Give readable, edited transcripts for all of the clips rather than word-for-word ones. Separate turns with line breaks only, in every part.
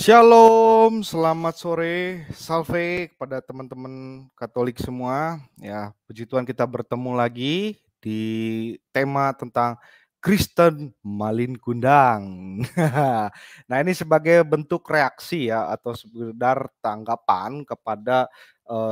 Shalom, selamat sore, salve kepada teman-teman Katolik semua. Ya, puji Tuhan kita bertemu lagi di tema tentang Kristen Malin Kundang. Nah, ini sebagai bentuk reaksi ya atau sekedar tanggapan kepada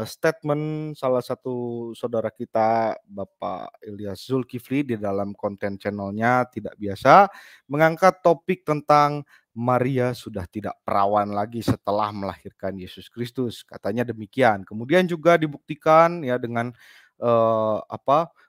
statement salah satu saudara kita, Bapak Ilyas Zulkifli, di dalam konten channelnya Tidak Biasa mengangkat topik tentang Maria sudah tidak perawan lagi setelah melahirkan Yesus Kristus, katanya demikian. Kemudian juga dibuktikan ya dengan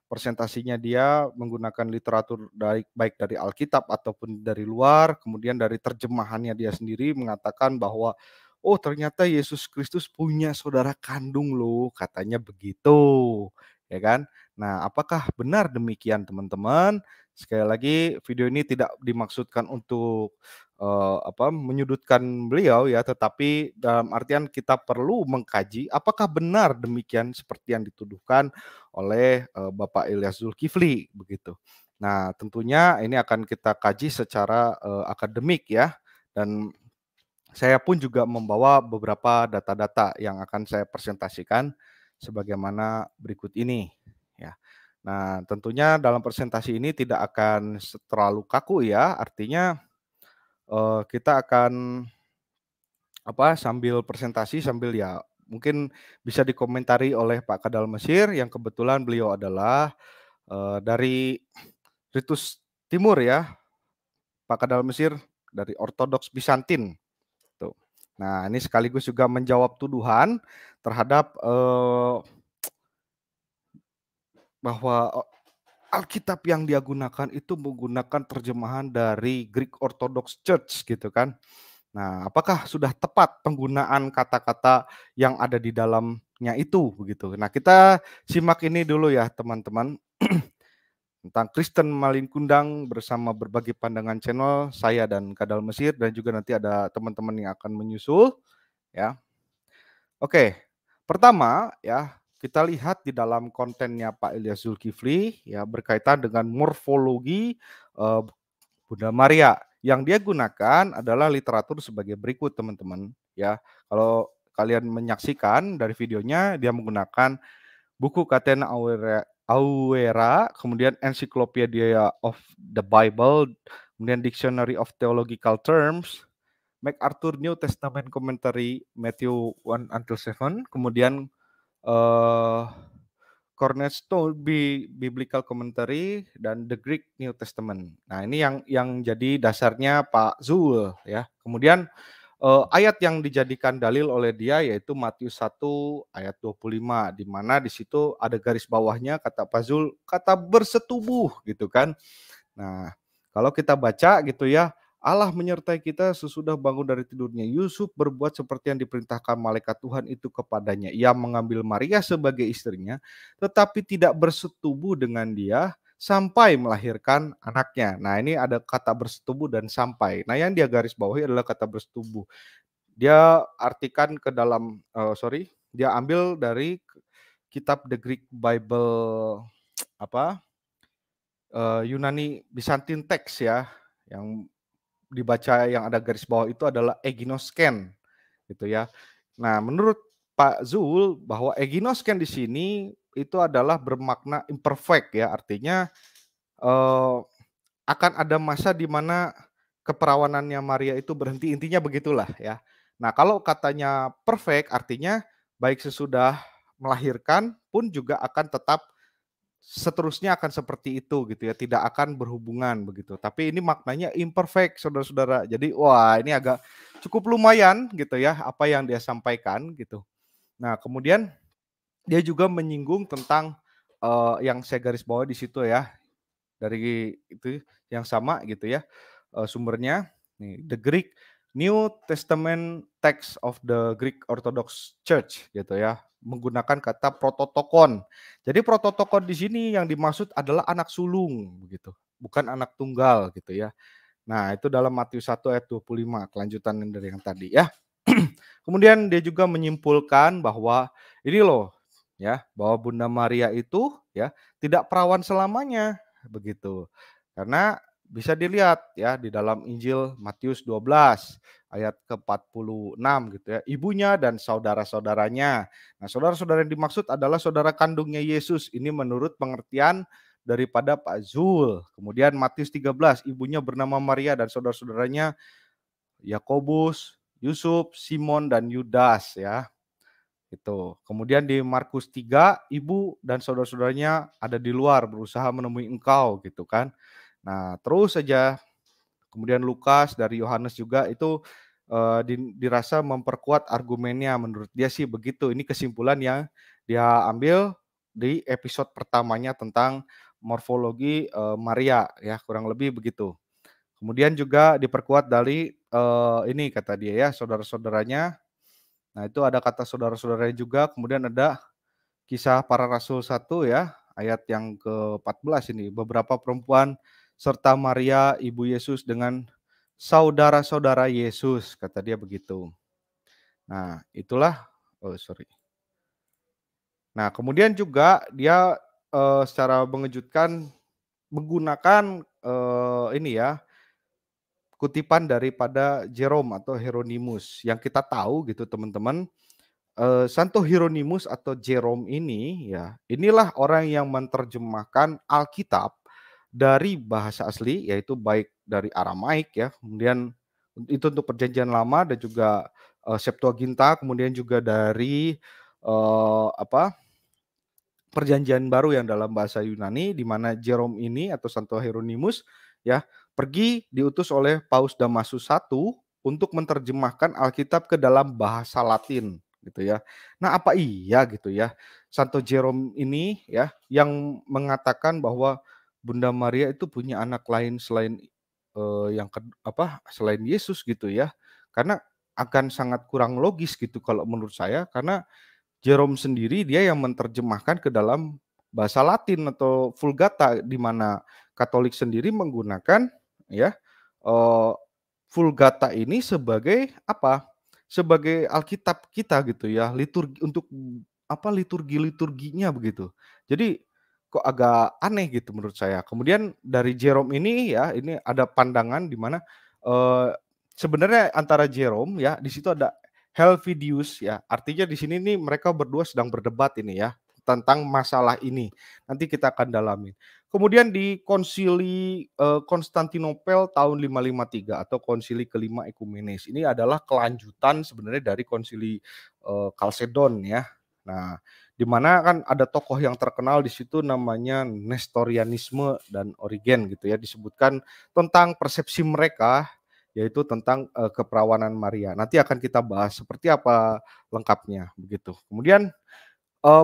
presentasinya dia menggunakan literatur baik dari Alkitab ataupun dari luar, kemudian dari terjemahannya dia sendiri mengatakan bahwa oh ternyata Yesus Kristus punya saudara kandung loh, katanya begitu. Ya kan? Nah, apakah benar demikian teman-teman? Sekali lagi video ini tidak dimaksudkan untuk menyudutkan beliau ya, tetapi dalam artian kita perlu mengkaji apakah benar demikian seperti yang dituduhkan oleh Bapak Ilyas Zulkifli begitu. Nah, tentunya ini akan kita kaji secara akademik ya, dan saya pun juga membawa beberapa data-data yang akan saya presentasikan sebagaimana berikut ini ya. Nah, tentunya dalam presentasi ini tidak akan terlalu kaku ya, artinya kita akan sambil presentasi sambil ya mungkin bisa dikomentari oleh Pak Kadal Mesir yang kebetulan beliau adalah dari Ritus Timur ya, Pak Kadal Mesir dari Ortodoks Bizantin tuh. Nah, ini sekaligus juga menjawab tuduhan terhadap bahwa Alkitab yang dia gunakan itu menggunakan terjemahan dari Greek Orthodox Church gitu kan. Nah, apakah sudah tepat penggunaan kata-kata yang ada di dalamnya itu begitu. Nah, kita simak ini dulu ya teman-teman tentang Kristen Malin Kundang bersama berbagai pandangan channel saya dan Kadal Mesir, dan juga nanti ada teman-teman yang akan menyusul ya. Oke. Pertama ya, kita lihat di dalam kontennya Pak Ilyas Zulkifli ya berkaitan dengan morfologi Bunda Maria. Yang dia gunakan adalah literatur sebagai berikut teman-teman ya. Kalau kalian menyaksikan dari videonya, dia menggunakan buku Catena Aurea, kemudian Encyclopedia of the Bible, kemudian Dictionary of Theological Terms, MacArthur New Testament Commentary Matthew 1 until 7, kemudian Cornerstone Biblical Commentary dan The Greek New Testament. Nah, ini yang jadi dasarnya Pak Zul ya. Kemudian ayat yang dijadikan dalil oleh dia yaitu Matius 1 ayat 25, di mana di situ ada garis bawahnya kata Pak Zul, kata bersetubuh gitu kan. Nah, kalau kita baca gitu ya, Allah menyertai kita sesudah bangun dari tidurnya. Yusuf berbuat seperti yang diperintahkan malaikat Tuhan itu kepadanya. Ia mengambil Maria sebagai istrinya, tetapi tidak bersetubuh dengan dia sampai melahirkan anaknya. Nah, ini ada kata bersetubuh dan sampai. Nah, yang dia garis bawahi adalah kata bersetubuh. Dia artikan ke dalam, dia ambil dari kitab The Greek Bible, Yunani Byzantine text ya, yang dibaca yang ada garis bawah itu adalah eginosken gitu ya. Nah, menurut Pak Zul bahwa eginosken di sini itu adalah bermakna imperfect ya, artinya akan ada masa di mana keperawanannya Maria itu berhenti, intinya begitulah ya. Nah, kalau katanya perfect artinya baik sesudah melahirkan pun juga akan tetap seterusnya akan seperti itu gitu ya, tidak akan berhubungan begitu. Tapi ini maknanya imperfect saudara-saudara. Jadi wah ini agak cukup lumayan gitu ya apa yang dia sampaikan gitu. Nah, kemudian dia juga menyinggung tentang yang saya garis bawah di situ ya, dari itu yang sama gitu ya, sumbernya nih The Greek New Testament Text of the Greek Orthodox Church gitu ya, menggunakan kata prototokon. Jadi prototokon di sini yang dimaksud adalah anak sulung begitu, bukan anak tunggal gitu ya. Nah, itu dalam Matius 1 ayat 25, kelanjutan dari yang tadi ya. Kemudian dia juga menyimpulkan bahwa ini loh ya, bahwa Bunda Maria itu ya tidak perawan selamanya begitu. Karena bisa dilihat ya di dalam Injil Matius 12 ayat ke-46 gitu ya, ibunya dan saudara-saudaranya. Nah, saudara-saudara yang dimaksud adalah saudara kandungnya Yesus, ini menurut pengertian daripada Pak Zul. Kemudian Matius 13, ibunya bernama Maria dan saudara-saudaranya Yakobus, Yusuf, Simon, dan Yudas ya. Itu. Kemudian di Markus 3, ibu dan saudara-saudaranya ada di luar berusaha menemui engkau gitu kan. Nah, terus saja kemudian Lukas dari Yohanes juga itu dirasa memperkuat argumennya, menurut dia sih begitu. Ini kesimpulan yang dia ambil di episode pertamanya tentang morfologi Maria ya, kurang lebih begitu. Kemudian juga diperkuat dari ini kata dia ya, saudara-saudaranya. Nah, itu ada kata saudara-saudaranya juga, kemudian ada Kisah Para Rasul 1 ya, ayat yang ke-14 ini, beberapa perempuan serta Maria ibu Yesus dengan saudara-saudara Yesus, kata dia begitu. Nah, itulah oh sorry. Nah, kemudian juga dia secara mengejutkan menggunakan ini ya, kutipan daripada Jerome atau Hieronymus. Yang kita tahu gitu teman-teman, Santo Hieronymus atau Jerome ini ya, inilah orang yang menerjemahkan Alkitab dari bahasa asli, yaitu baik dari Aramaik ya, kemudian itu untuk Perjanjian Lama dan juga Septuaginta, kemudian juga dari Perjanjian Baru yang dalam bahasa Yunani, di mana Jerome ini atau Santo Hieronymus ya pergi diutus oleh Paus Damasus I untuk menerjemahkan Alkitab ke dalam bahasa Latin gitu ya. Nah, apa iya gitu ya Santo Jerome ini ya yang mengatakan bahwa Bunda Maria itu punya anak lain selain selain Yesus gitu ya. Karena akan sangat kurang logis gitu kalau menurut saya, karena Jerome sendiri dia yang menerjemahkan ke dalam bahasa Latin atau Vulgata, di mana Katolik sendiri menggunakan ya, eee, Vulgata ini sebagai apa, sebagai Alkitab kita gitu ya, liturgi untuk liturgi-liturginya begitu. Jadi kok agak aneh gitu menurut saya. Kemudian dari Jerome ini ya, ini ada pandangan di mana, eee, sebenarnya antara Jerome ya, di situ ada Helvidius ya, artinya di sini nih mereka berdua sedang berdebat ini ya, tentang masalah ini. Nanti kita akan dalami. Kemudian di konsili, Konstantinopel tahun 553 atau konsili kelima Ekumenes. Ini adalah kelanjutan sebenarnya dari konsili, Kalsedon ya. Nah, di mana kan ada tokoh yang terkenal di situ namanya Nestorianisme dan Origen gitu ya, disebutkan tentang persepsi mereka yaitu tentang, keperawanan Maria. Nanti akan kita bahas seperti apa lengkapnya, begitu. Kemudian,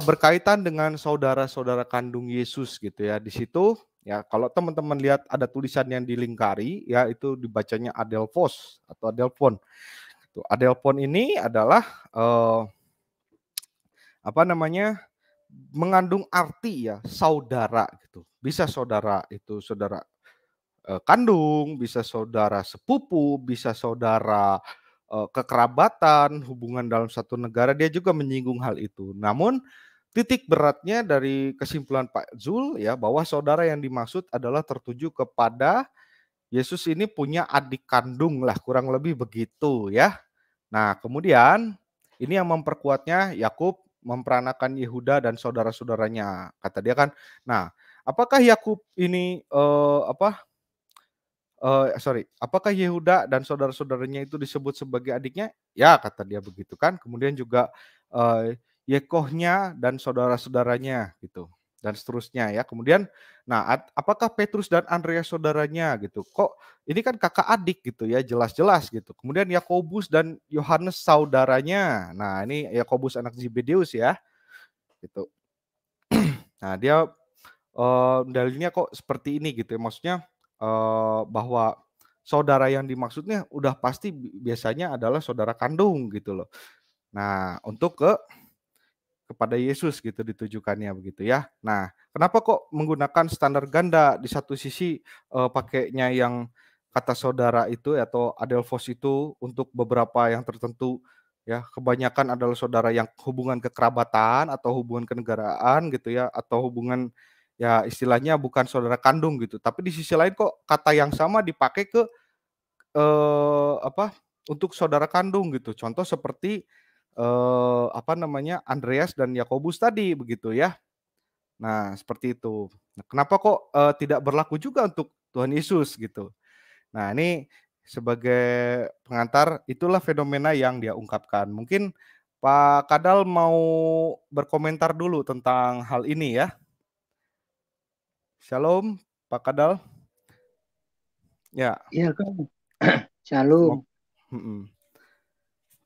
berkaitan dengan saudara-saudara kandung Yesus gitu ya, di situ ya kalau teman-teman lihat ada tulisan yang dilingkari ya itu dibacanya Adelphos atau Adelphon. Tuh, Adelphon ini adalah, apa namanya, mengandung arti ya saudara gitu. Bisa saudara itu saudara kandung, bisa saudara sepupu, bisa saudara, kekerabatan, hubungan dalam satu negara, dia juga menyinggung hal itu. Namun titik beratnya dari kesimpulan Pak Zul ya, bahwa saudara yang dimaksud adalah tertuju kepada Yesus ini punya adik kandung lah, kurang lebih begitu ya. Nah, kemudian ini yang memperkuatnya Yakub memperanakan Yehuda dan saudara-saudaranya. Kata dia kan, nah, apakah Yakub ini, apakah Yehuda dan saudara-saudaranya itu disebut sebagai adiknya? Ya, kata dia begitu kan. Kemudian juga, Yekohnya dan saudara-saudaranya gitu, dan seterusnya ya. Kemudian, nah apakah Petrus dan Andreas saudaranya gitu? Kok ini kan kakak adik gitu ya, jelas-jelas gitu. Kemudian Yakobus dan Yohanes saudaranya. Nah, ini Yakobus anak Zebedeus ya, gitu. Nah, dia dalilnya kok seperti ini gitu ya, maksudnya, bahwa saudara yang dimaksudnya udah pasti biasanya adalah saudara kandung gitu loh. Nah, untuk kepada Yesus gitu ditujukannya begitu ya. Nah, kenapa kok menggunakan standar ganda? Di satu sisi, pakainya yang kata saudara itu atau adelphos itu untuk beberapa yang tertentu ya, kebanyakan adalah saudara yang hubungan kekerabatan atau hubungan kenegaraan gitu ya, atau hubungan ya istilahnya bukan saudara kandung gitu. Tapi di sisi lain kok kata yang sama dipakai ke, apa untuk saudara kandung gitu. Contoh seperti, Andreas dan Yakobus tadi begitu ya. Nah, seperti itu. Nah, kenapa kok, tidak berlaku juga untuk Tuhan Yesus gitu. Nah, ini sebagai pengantar itulah fenomena yang dia ungkapkan. Mungkin Pak Kadal mau berkomentar dulu tentang hal ini ya. Shalom, Pak Kadal. Ya,
Iya kan,
semua
Shalom.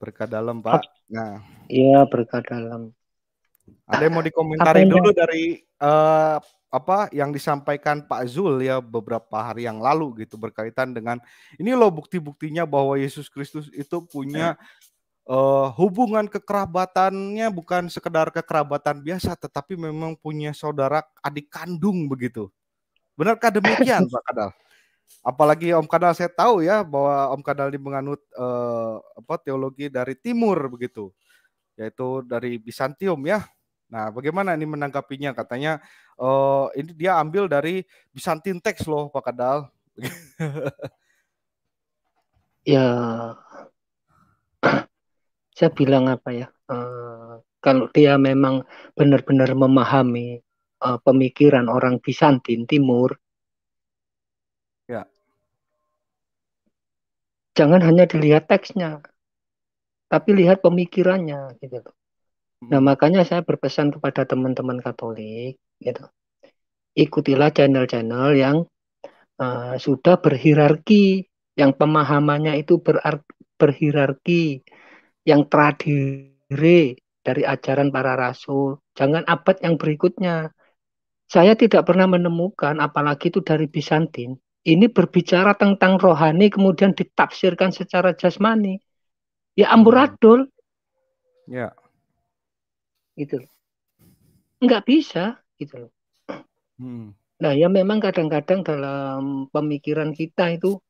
berkat dalam, Pak. Nah,
Iya, berkat dalam.
ada yang mau
Apa
dikomentari
yang
dulu dari, yang disampaikan Pak Zul ya beberapa hari yang lalu gitu berkaitan dengan, ini loh bukti-buktinya bahwa Yesus Kristus itu punya, hubungan kekerabatannya bukan sekedar kekerabatan biasa, tetapi memang punya saudara adik kandung begitu. Benarkah demikian, Pak Kadal? Apalagi Om Kadal saya tahu ya bahwa Om Kadal ini menganut, teologi dari timur begitu, yaitu dari Bizantium ya. Nah, bagaimana ini menanggapinya? Katanya, ini dia ambil dari Byzantine text loh Pak Kadal.
ya saya bilang apa ya? Kalau dia memang benar-benar memahami pemikiran orang Bizantin Timur,
Ya.
jangan hanya dilihat teksnya, tapi lihat pemikirannya gitu. Nah,
Mhm.
makanya saya berpesan kepada teman-teman Katolik gitu. Ikutilah channel-channel yang sudah berhierarki, yang pemahamannya itu berhierarki, yang terdiri dari ajaran para rasul. Jangan abad yang berikutnya. Saya tidak pernah menemukan, apalagi itu dari Bizantin, ini berbicara tentang rohani kemudian ditafsirkan secara jasmani. Ya
Mhm.
amburadul,
Ya.
gitu. Nggak bisa, gitu loh.
Mhm.
Nah, ya memang kadang-kadang dalam pemikiran kita itu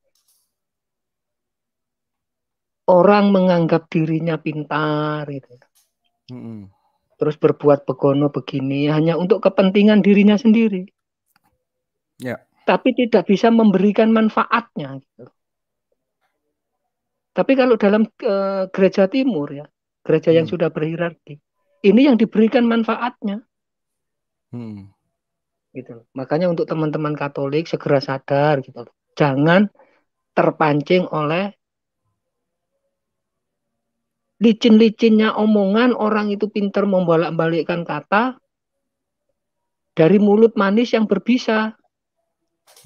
orang menganggap dirinya pintar, gitu.
Mhm.
Terus berbuat begono begini hanya untuk kepentingan dirinya sendiri,
Ya.
tapi tidak bisa memberikan manfaatnya, gitu. Tapi kalau dalam gereja timur ya, gereja yang
Mhm.
sudah berhierarki, ini yang diberikan manfaatnya,
Mhm.
gitu. Makanya untuk teman-teman Katolik segera sadar, gitu. Jangan terpancing oleh licin-licinnya omongan orang itu pintar membolak-balikkan kata dari mulut manis yang berbisa.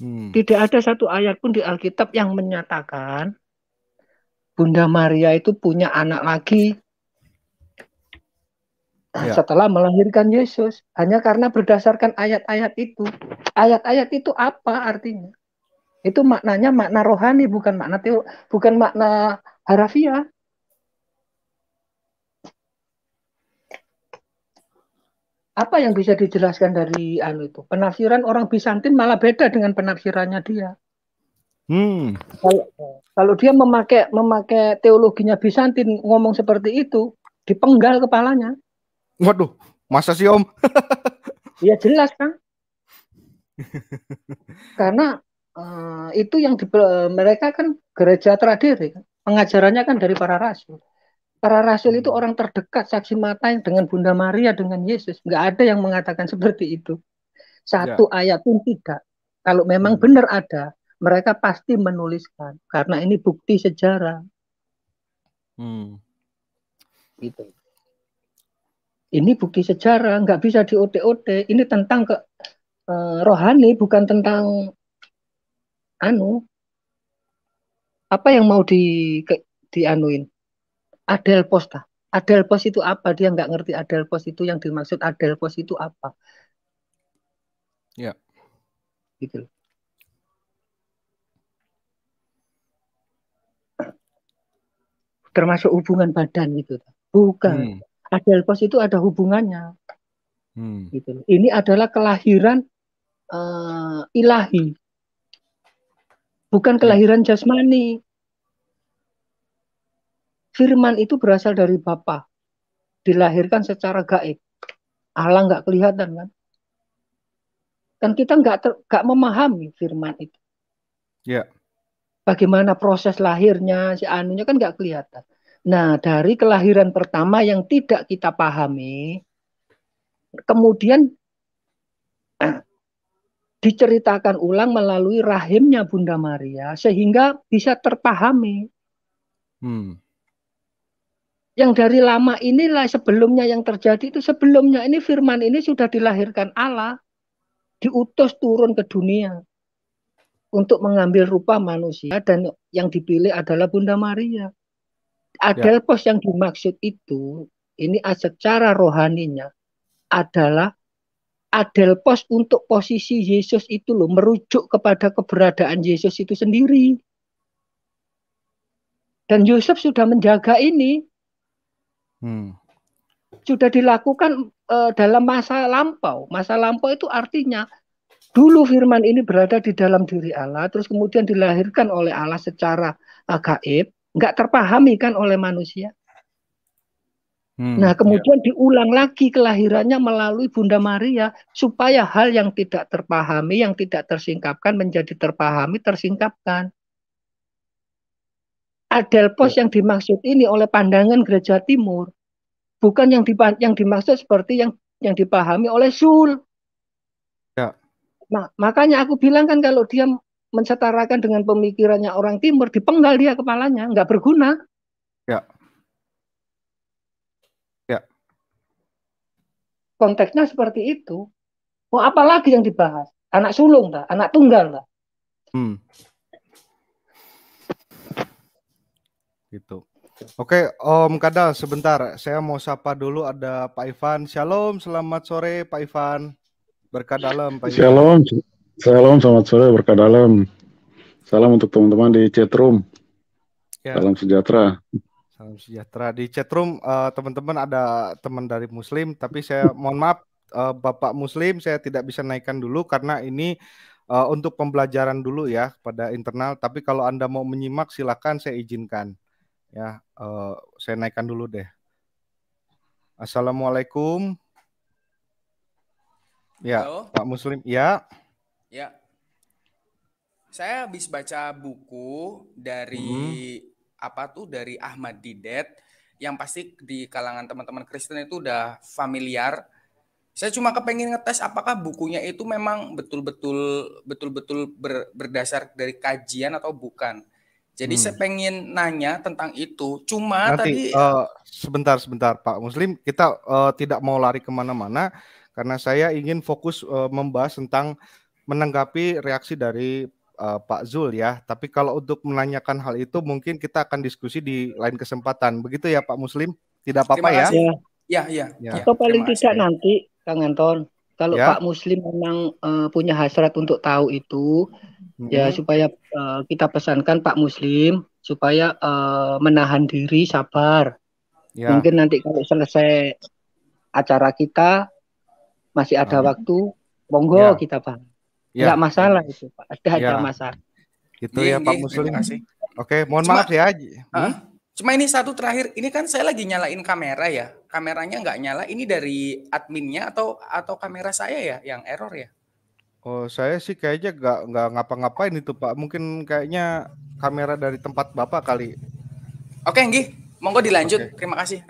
Mhm.
Tidak ada satu ayat pun di Alkitab yang menyatakan Bunda Maria itu punya anak lagi
Ya.
setelah melahirkan Yesus. Hanya karena berdasarkan ayat-ayat itu. Ayat-ayat itu apa artinya? Itu maknanya makna rohani, bukan makna harafiah. Apa yang bisa dijelaskan dari itu? Penafsiran orang Bizantin malah beda dengan penafsirannya dia.
Hmm.
Kalau, kalau dia memakai teologinya Bizantin ngomong seperti itu, dipenggal kepalanya.
Waduh, masa sih Om?
Ya jelas kan? Karena itu yang mereka kan gereja terakhir, kan? Pengajarannya kan dari para rasul. Para rasul itu
Hmm.
orang terdekat, saksi mata dengan Bunda Maria, dengan Yesus. Nggak ada yang mengatakan seperti itu.
Ya.
Satu ayat pun tidak. Kalau memang
Hmm.
benar ada, mereka pasti menuliskan. Karena ini bukti sejarah.
Hmm.
Gitu. Ini bukti sejarah, nggak bisa di-OT-OT. Ini tentang rohani, bukan tentang anu. Apa yang mau dianuin? Adelpos tah. Adelpos itu apa? Dia nggak ngerti Adelpos itu, yang dimaksud Adelpos itu apa.
Ya.
Gitu. Termasuk hubungan badan gitu. Bukan.
Hmm.
Adelpos itu ada hubungannya.
Hmm.
Gitu. Ini adalah kelahiran ilahi, bukan
Ya.
kelahiran jasmani. Firman itu berasal dari Bapa, dilahirkan secara gaib. Allah nggak kelihatan kan? Kan kita nggak memahami firman itu.
Ya.
bagaimana proses lahirnya, si anunya kan nggak kelihatan. Nah, dari kelahiran pertama yang tidak kita pahami, kemudian diceritakan ulang melalui rahimnya Bunda Maria, sehingga bisa terpahami. Yang dari lama inilah sebelumnya yang terjadi itu, sebelumnya ini firman ini sudah dilahirkan Allah, diutus turun ke dunia untuk mengambil rupa manusia, dan yang dipilih adalah Bunda Maria. Adelphos yang dimaksud itu, ini secara rohaninya adalah Adelphos untuk posisi Yesus itu loh, merujuk kepada keberadaan Yesus itu sendiri. Dan Yosef sudah menjaga ini. Sudah dilakukan dalam masa lampau. Masa lampau itu artinya dulu firman ini berada di dalam diri Allah, terus kemudian dilahirkan oleh Allah secara gaib, nggak terpahami kan oleh manusia. Nah, kemudian diulang lagi kelahirannya melalui Bunda Maria, supaya hal yang tidak terpahami, yang tidak tersingkapkan menjadi terpahami, tersingkapkan. Adelphos yang dimaksud ini oleh pandangan Gereja Timur, bukan yang dimaksud seperti yang dipahami oleh Zul. Nah, makanya aku bilang kan, kalau dia mensetarakan dengan pemikirannya orang Timur, dipenggal dia kepalanya, nggak berguna. Konteksnya seperti itu. Mau apa lagi yang dibahas? Anak sulung lah, anak tunggal lah.
Gitu. Oke, Om Kadal, sebentar. Saya mau sapa dulu, ada Pak Ivan. Shalom, selamat sore Pak Ivan. Berkah dalam, Pak Ivan.
Shalom, selamat sore, berkah dalam. Salam untuk teman-teman di chatroom. Salam sejahtera.
Salam sejahtera. Di chatroom teman-teman ada teman dari Muslim, tapi saya mohon maaf Bapak Muslim, saya tidak bisa naikkan dulu karena ini untuk pembelajaran dulu ya pada internal. Tapi kalau Anda mau menyimak silakan, saya izinkan. Ya, saya naikkan dulu deh. Assalamualaikum. Ya, halo? Pak Muslim. Ya.
Ya. Saya habis baca buku dari dari Ahmad Didat, yang pasti di kalangan teman-teman Kristen itu udah familiar. Saya cuma kepengen ngetes apakah bukunya itu memang betul-betul berdasar dari kajian atau bukan. Jadi saya pengen nanya tentang itu. Cuma
nanti,
tadi
sebentar Pak Muslim, kita tidak mau lari kemana-mana karena saya ingin fokus membahas tentang menanggapi reaksi dari Pak Zul ya. Tapi kalau untuk menanyakan hal itu mungkin kita akan diskusi di lain kesempatan. Begitu ya Pak Muslim? Tidak apa-apa ya?
Ya.
Atau paling tidak nanti Kang Anton, kalau Pak Muslim memang punya hasrat untuk tahu itu, ya supaya kita pesankan Pak Muslim supaya menahan diri, sabar. Mungkin nanti kalau selesai acara kita masih ada waktu, monggo kita bahas. Nggak masalah itu Pak, ada masalah.
Gitu ya Pak Muslim. Oke, mohon maaf ya.
Cuma ini satu terakhir, ini kan saya lagi nyalain kamera ya, kameranya nggak nyala. Ini dari adminnya atau kamera saya ya yang error ya?
Oh, saya sih kayaknya nggak ngapa-ngapain itu Pak. Mungkin kayaknya kamera dari tempat Bapak kali.
Oke, Nggih. Monggo dilanjut. Terima kasih.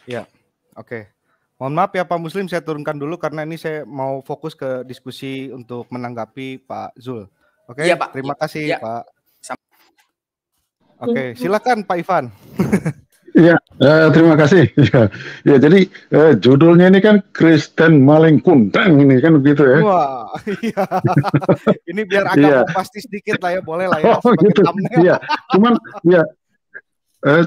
Ya, oke. Mohon maaf ya Pak Muslim, saya turunkan dulu karena ini saya mau fokus ke diskusi untuk menanggapi Pak Zul. Oke,
ya, Pak.
Terima kasih ya. Pak. Oke, silakan Pak Ivan.
Iya, terima kasih. Ya, jadi judulnya ini kan Kristen Maling Kundang ini kan begitu ya.
Wah, iya. Ini biar agak pasti sedikit lah ya, boleh lah ya.
Oh gitu. Iya,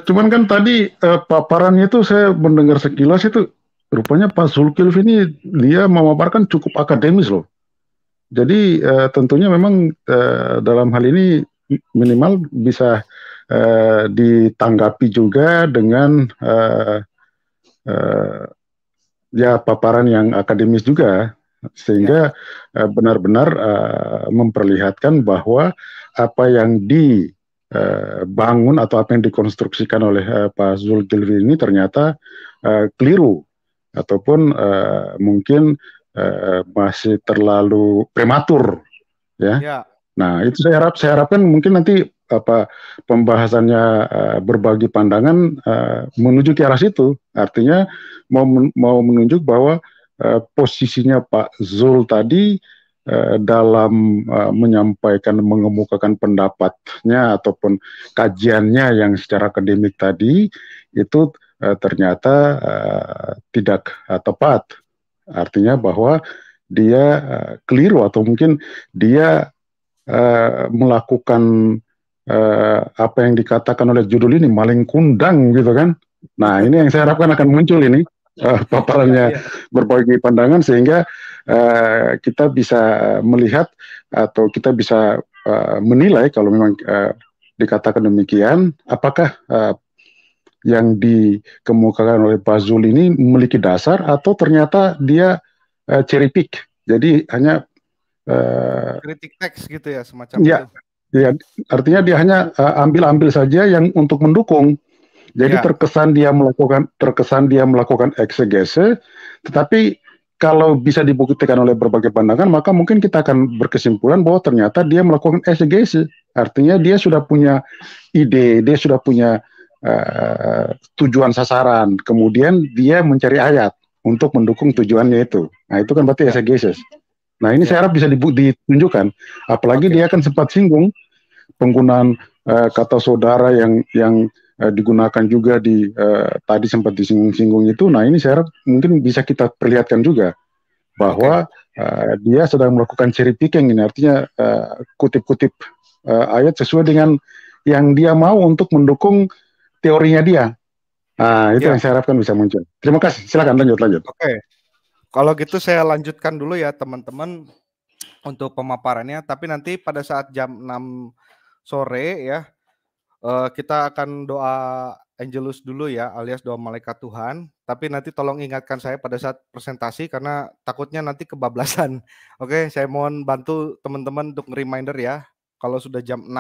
cuman kan tadi paparannya itu saya mendengar sekilas itu rupanya Pak Zulkifli ini dia memaparkan cukup akademis loh. Jadi tentunya memang dalam hal ini minimal bisa ditanggapi juga dengan ya paparan yang akademis juga, sehingga benar-benar memperlihatkan bahwa apa yang dibangun atau apa yang dikonstruksikan oleh Pak Zulkifli ini ternyata keliru ataupun mungkin masih terlalu prematur ya. Nah itu saya harapkan mungkin nanti pembahasannya berbagi pandangan menuju ke arah situ. Artinya mau menunjuk bahwa posisinya Pak Zul tadi dalam menyampaikan, mengemukakan pendapatnya ataupun kajiannya yang secara akademik tadi itu ternyata tidak tepat. Artinya bahwa dia keliru atau mungkin dia melakukan apa yang dikatakan oleh judul ini, maling kundang gitu kan. Nah, ini yang saya harapkan akan muncul ini paparannya berbagi pandangan, sehingga kita bisa melihat atau kita bisa menilai kalau memang dikatakan demikian, apakah yang dikemukakan oleh Pak Zul ini memiliki dasar atau ternyata dia cherry pick. Jadi hanya
kritik teks gitu ya, semacam
ya,
itu.
Ya, artinya dia hanya ambil saja yang untuk mendukung. Jadi terkesan dia melakukan eksegese, tetapi kalau bisa dibuktikan oleh berbagai pandangan, maka mungkin kita akan berkesimpulan bahwa ternyata dia melakukan eksegese. Artinya dia sudah punya ide, dia sudah punya tujuan sasaran, kemudian dia mencari ayat untuk mendukung tujuannya itu. Nah, itu kan berarti eksegese. Nah, ini saya harap bisa ditunjukkan. Apalagi dia kan sempat singgung penggunaan kata saudara yang digunakan juga di tadi sempat disinggung-singgung itu. Nah, ini saya harap mungkin bisa kita perlihatkan juga bahwa dia sedang melakukan cherry picking ini. Artinya kutip-kutip ayat sesuai dengan yang dia mau untuk mendukung teorinya dia. Nah, itu yang saya harapkan bisa muncul. Terima kasih. Silakan lanjut.
Oke. Kalau gitu saya lanjutkan dulu ya teman-teman untuk pemaparannya, tapi nanti pada saat jam 6 sore ya kita akan doa Angelus dulu ya, alias doa malaikat Tuhan, tapi nanti tolong ingatkan saya pada saat presentasi karena takutnya nanti kebablasan. Oke, saya mohon bantu teman-teman untuk reminder ya. Kalau sudah jam 6,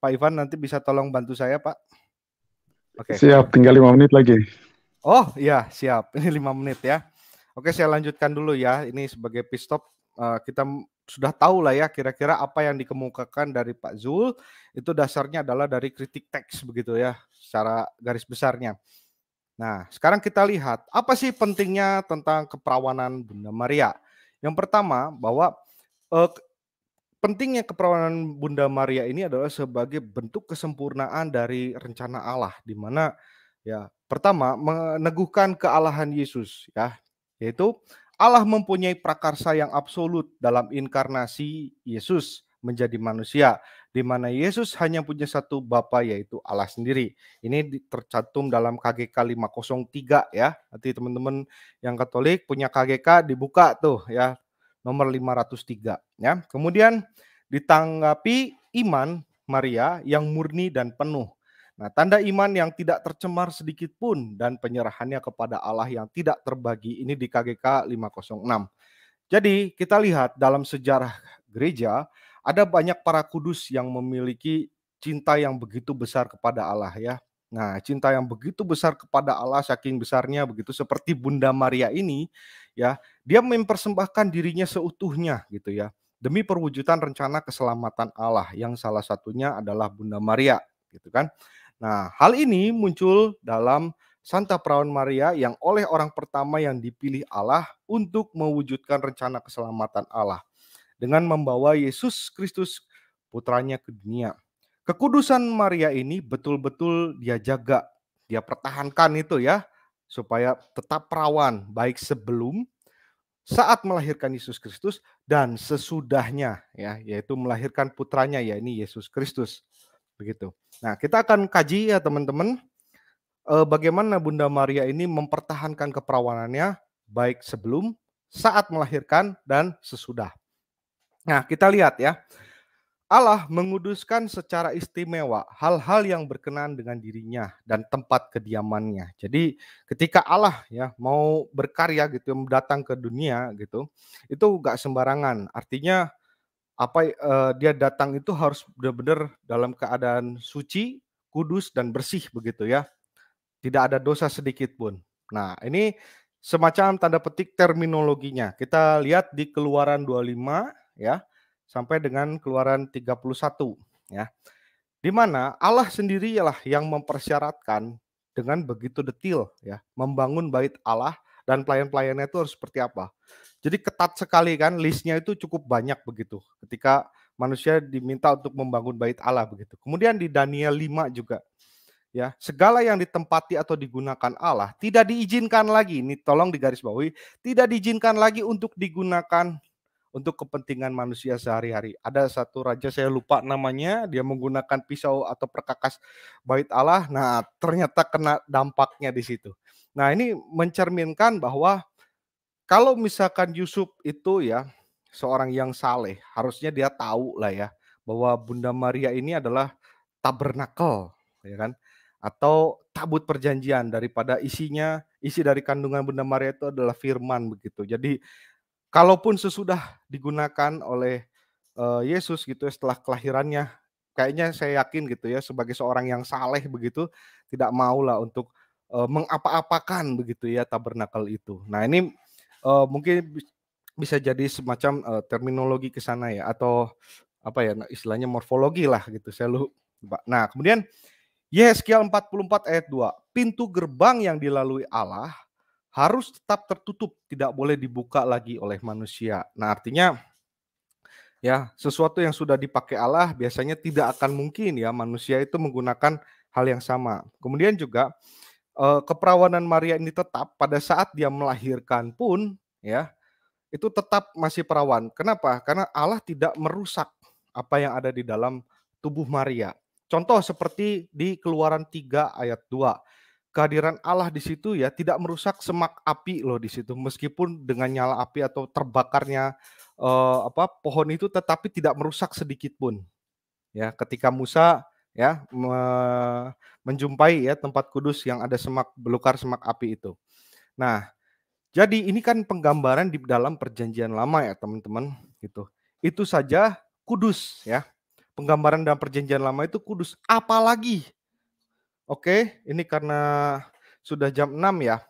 Pak Ivan nanti bisa tolong bantu saya, Pak.
Oke. Siap, tinggal 5 menit lagi.
Oh iya, siap. Ini 5 menit ya. Oke, saya lanjutkan dulu ya. Ini sebagai pit stop, kita sudah tahu lah ya kira-kira apa yang dikemukakan dari Pak Zul itu dasarnya adalah dari kritik teks begitu ya, secara garis besarnya. Nah, sekarang kita lihat apa sih pentingnya tentang keperawanan Bunda Maria. Yang pertama, bahwa pentingnya keperawanan Bunda Maria ini adalah sebagai bentuk kesempurnaan dari rencana Allah, di mana ya pertama meneguhkan kealahan Yesus ya, yaitu Allah mempunyai prakarsa yang absolut dalam inkarnasi Yesus menjadi manusia, di mana Yesus hanya punya satu Bapa yaitu Allah sendiri. Ini tercantum dalam KGK 503 ya. Nanti teman-teman yang Katolik punya KGK dibuka tuh ya, nomor 503 ya. Kemudian ditanggapi iman Maria yang murni dan penuh. Nah, tanda iman yang tidak tercemar sedikit pun dan penyerahannya kepada Allah yang tidak terbagi, ini di KGK 506. Jadi kita lihat dalam sejarah gereja ada banyak para kudus yang memiliki cinta yang begitu besar kepada Allah ya. Nah, cinta yang begitu besar kepada Allah, saking besarnya begitu, seperti Bunda Maria ini ya, dia mempersembahkan dirinya seutuhnya gitu ya, demi perwujudan rencana keselamatan Allah yang salah satunya adalah Bunda Maria gitu kan. Nah, hal ini muncul dalam Santa Perawan Maria yang oleh orang pertama yang dipilih Allah untuk mewujudkan rencana keselamatan Allah dengan membawa Yesus Kristus putranya ke dunia. Kekudusan Maria ini betul-betul dia jaga, dia pertahankan itu ya, supaya tetap perawan baik sebelum, saat melahirkan Yesus Kristus dan sesudahnya ya, yaitu melahirkan putranya ya, ini Yesus Kristus. Begitu. Nah, kita akan kaji ya teman-teman, bagaimana Bunda Maria ini mempertahankan keperawanannya baik sebelum, saat melahirkan, dan sesudah. Nah, kita lihat ya, Allah menguduskan secara istimewa hal-hal yang berkenaan dengan dirinya dan tempat kediamannya. Jadi ketika Allah ya mau berkarya gitu, datang ke dunia gitu, itu gak sembarangan. Artinya dia datang itu harus benar-benar dalam keadaan suci, kudus, dan bersih begitu ya. Tidak ada dosa sedikit pun. Nah, ini semacam tanda petik terminologinya. Kita lihat di Keluaran 25 ya, sampai dengan Keluaran 31 ya. Di mana Allah sendirilah yang mempersyaratkan dengan begitu detail ya, membangun bait Allah dan pelayan-pelayannya itu harus seperti apa. Jadi ketat sekali kan, listnya itu cukup banyak begitu ketika manusia diminta untuk membangun bait Allah begitu. Kemudian di Daniel 5 juga ya, segala yang ditempati atau digunakan Allah tidak diizinkan lagi, ini tolong digarisbawahi, tidak diizinkan lagi untuk digunakan untuk kepentingan manusia sehari-hari. Ada satu raja saya lupa namanya, dia menggunakan pisau atau perkakas bait Allah. Nah, ternyata kena dampaknya di situ. Nah, ini mencerminkan bahwa kalau misalkan Yusuf itu ya seorang yang saleh, harusnya dia tahu lah ya bahwa Bunda Maria ini adalah tabernakel, ya kan? Atau tabut perjanjian, daripada isi dari kandungan Bunda Maria itu adalah firman begitu. Jadi kalaupun sesudah digunakan oleh Yesus gitu ya setelah kelahirannya, kayaknya saya yakin gitu ya sebagai seorang yang saleh begitu, tidak maulah untuk mengapa-apakan begitu ya tabernakel itu. Nah ini mungkin bisa jadi semacam terminologi ke sana ya, atau apa ya istilahnya morfologi lah gitu, saya lupa. Nah kemudian Yehezkiel 44 ayat 2, pintu gerbang yang dilalui Allah harus tetap tertutup, tidak boleh dibuka lagi oleh manusia. Nah, artinya ya, sesuatu yang sudah dipakai Allah biasanya tidak akan mungkin ya manusia itu menggunakan hal yang sama. Kemudian juga keperawanan Maria ini tetap pada saat dia melahirkan pun ya, itu tetap masih perawan. Kenapa? Karena Allah tidak merusak apa yang ada di dalam tubuh Maria. Contoh seperti di Keluaran 3 ayat 2. Kehadiran Allah di situ ya tidak merusak semak api loh di situ, meskipun dengan nyala api atau terbakarnya pohon itu, tetapi tidak merusak sedikit pun. Ya, ketika Musa ya menjumpai ya tempat kudus yang ada belukar semak api itu. Nah, jadi ini kan penggambaran di dalam perjanjian lama ya teman-teman gitu. Itu saja kudus ya. Penggambaran dalam perjanjian lama itu kudus, apalagi oke, ini karena sudah jam 6 ya.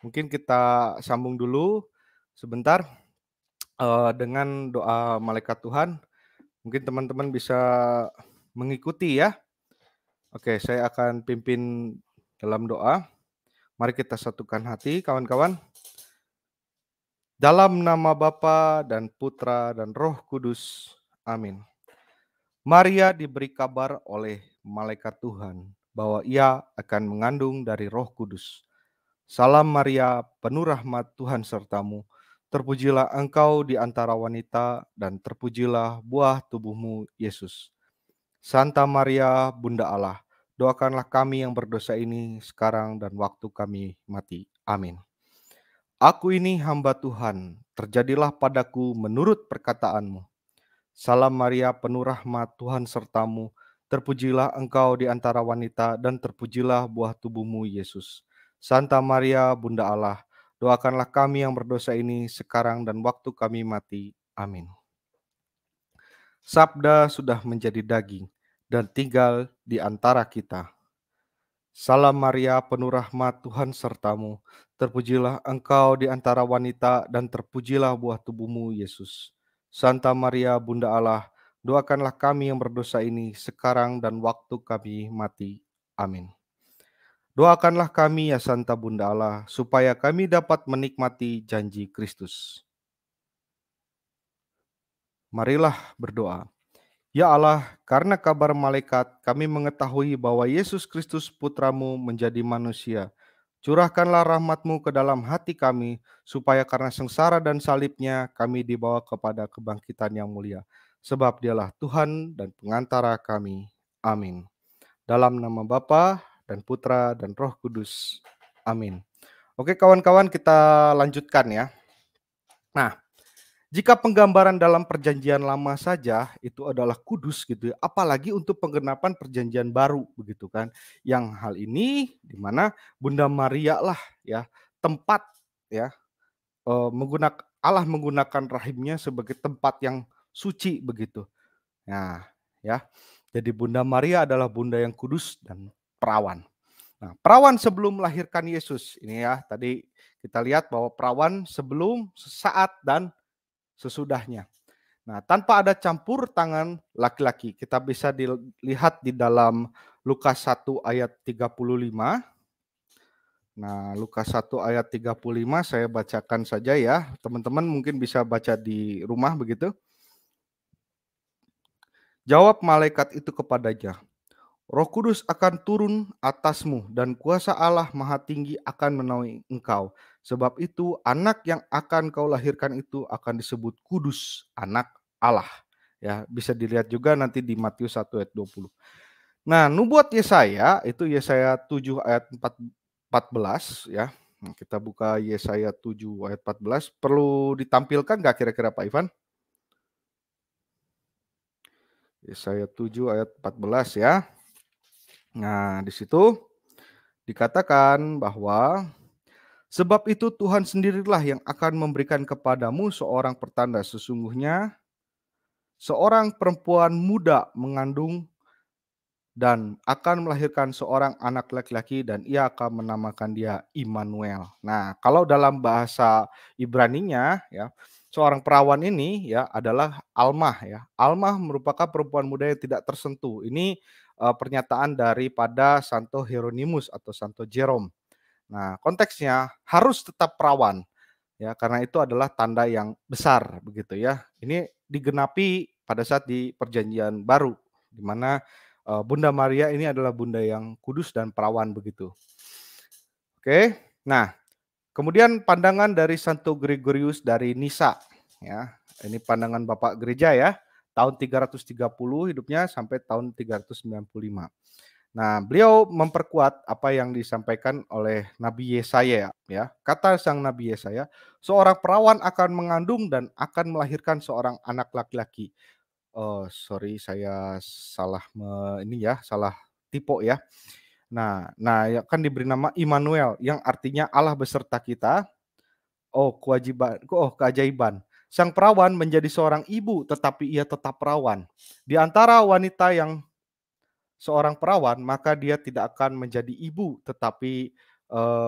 Mungkin kita sambung dulu sebentar dengan doa malaikat Tuhan. Mungkin teman-teman bisa mengikuti ya. Oke, saya akan pimpin dalam doa. Mari kita satukan hati kawan-kawan. Dalam nama Bapa dan Putra dan Roh Kudus. Amin. Maria diberi kabar oleh malaikat Tuhan bahwa ia akan mengandung dari Roh Kudus. Salam Maria, penuh rahmat Tuhan sertamu. Terpujilah engkau di antara wanita dan terpujilah buah tubuhmu Yesus. Santa Maria, Bunda Allah, doakanlah kami yang berdosa ini sekarang dan waktu kami mati. Amin. Aku ini hamba Tuhan, terjadilah padaku menurut perkataanmu. Salam Maria, penuh rahmat Tuhan sertamu. Terpujilah engkau di antara wanita dan terpujilah buah tubuhmu Yesus. Santa Maria, Bunda Allah, doakanlah kami yang berdosa ini sekarang dan waktu kami mati. Amin. Sabda sudah menjadi daging dan tinggal di antara kita. Salam Maria, penuh rahmat Tuhan sertamu. Terpujilah engkau di antara wanita dan terpujilah buah tubuhmu Yesus. Santa Maria, Bunda Allah, doakanlah kami yang berdosa ini sekarang dan waktu kami mati. Amin. Doakanlah kami ya Santa Bunda Allah, supaya kami dapat menikmati janji Kristus. Marilah berdoa. Ya Allah, karena kabar malaikat kami mengetahui bahwa Yesus Kristus Putramu menjadi manusia. Curahkanlah rahmat-Mu ke dalam hati kami, supaya karena sengsara dan salibnya kami dibawa kepada kebangkitan yang mulia. Sebab dialah Tuhan dan pengantara kami. Amin. Dalam nama Bapa dan Putra dan Roh Kudus. Amin. Oke kawan-kawan, kita lanjutkan ya. Nah, jika penggambaran dalam perjanjian lama saja itu adalah kudus gitu ya, apalagi untuk penggenapan perjanjian baru begitu kan. Yang hal ini di mana Bunda Maria lah ya tempat ya Allah menggunakan rahimnya sebagai tempat yang suci begitu. Nah, ya. Jadi Bunda Maria adalah bunda yang kudus dan perawan. Nah, perawan sebelum melahirkan Yesus. Ini ya, tadi kita lihat bahwa perawan sebelum, saat dan sesudahnya. Nah, tanpa ada campur tangan laki-laki. Kita bisa dilihat di dalam Lukas 1 ayat 35. Nah, Lukas 1 ayat 35 saya bacakan saja ya. Teman-teman mungkin bisa baca di rumah begitu. Jawab malaikat itu kepadanya, Roh Kudus akan turun atasmu dan kuasa Allah Maha Tinggi akan menaungi engkau. Sebab itu anak yang akan kau lahirkan itu akan disebut kudus, anak Allah. Ya, bisa dilihat juga nanti di Matius 1 ayat 20. Nah, nubuat Yesaya itu Yesaya 7 ayat 14 ya. Nah, kita buka Yesaya 7 ayat 14. Perlu ditampilkan nggak kira-kira Pak Ivan? Yesaya 7 ayat 14 ya. Nah, di situ dikatakan bahwa sebab itu Tuhan sendirilah yang akan memberikan kepadamu seorang pertanda. Sesungguhnya seorang perempuan muda mengandung dan akan melahirkan seorang anak laki-laki dan ia akan menamakan dia Immanuel. Nah, kalau dalam bahasa Ibraninya ya, seorang perawan ini ya adalah Almah ya. Almah merupakan perempuan muda yang tidak tersentuh. Ini pernyataan daripada Santo Hieronymus atau Santo Jerome. Nah, konteksnya harus tetap perawan ya, karena itu adalah tanda yang besar begitu ya. Ini digenapi pada saat di Perjanjian Baru, di mana Bunda Maria ini adalah bunda yang kudus dan perawan begitu. Oke, nah kemudian pandangan dari Santo Gregorius dari Nisa, ya ini pandangan Bapak Gereja ya, tahun 330 hidupnya sampai tahun 395. Nah, beliau memperkuat apa yang disampaikan oleh Nabi Yesaya ya. Kata sang Nabi Yesaya, seorang perawan akan mengandung dan akan melahirkan seorang anak laki-laki. Oh, sorry saya salah salah tipe ya. Nah, ya kan diberi nama Immanuel yang artinya Allah beserta kita. Keajaiban. Sang perawan menjadi seorang ibu tetapi ia tetap perawan. Di antara wanita yang seorang perawan, maka dia tidak akan menjadi ibu, tetapi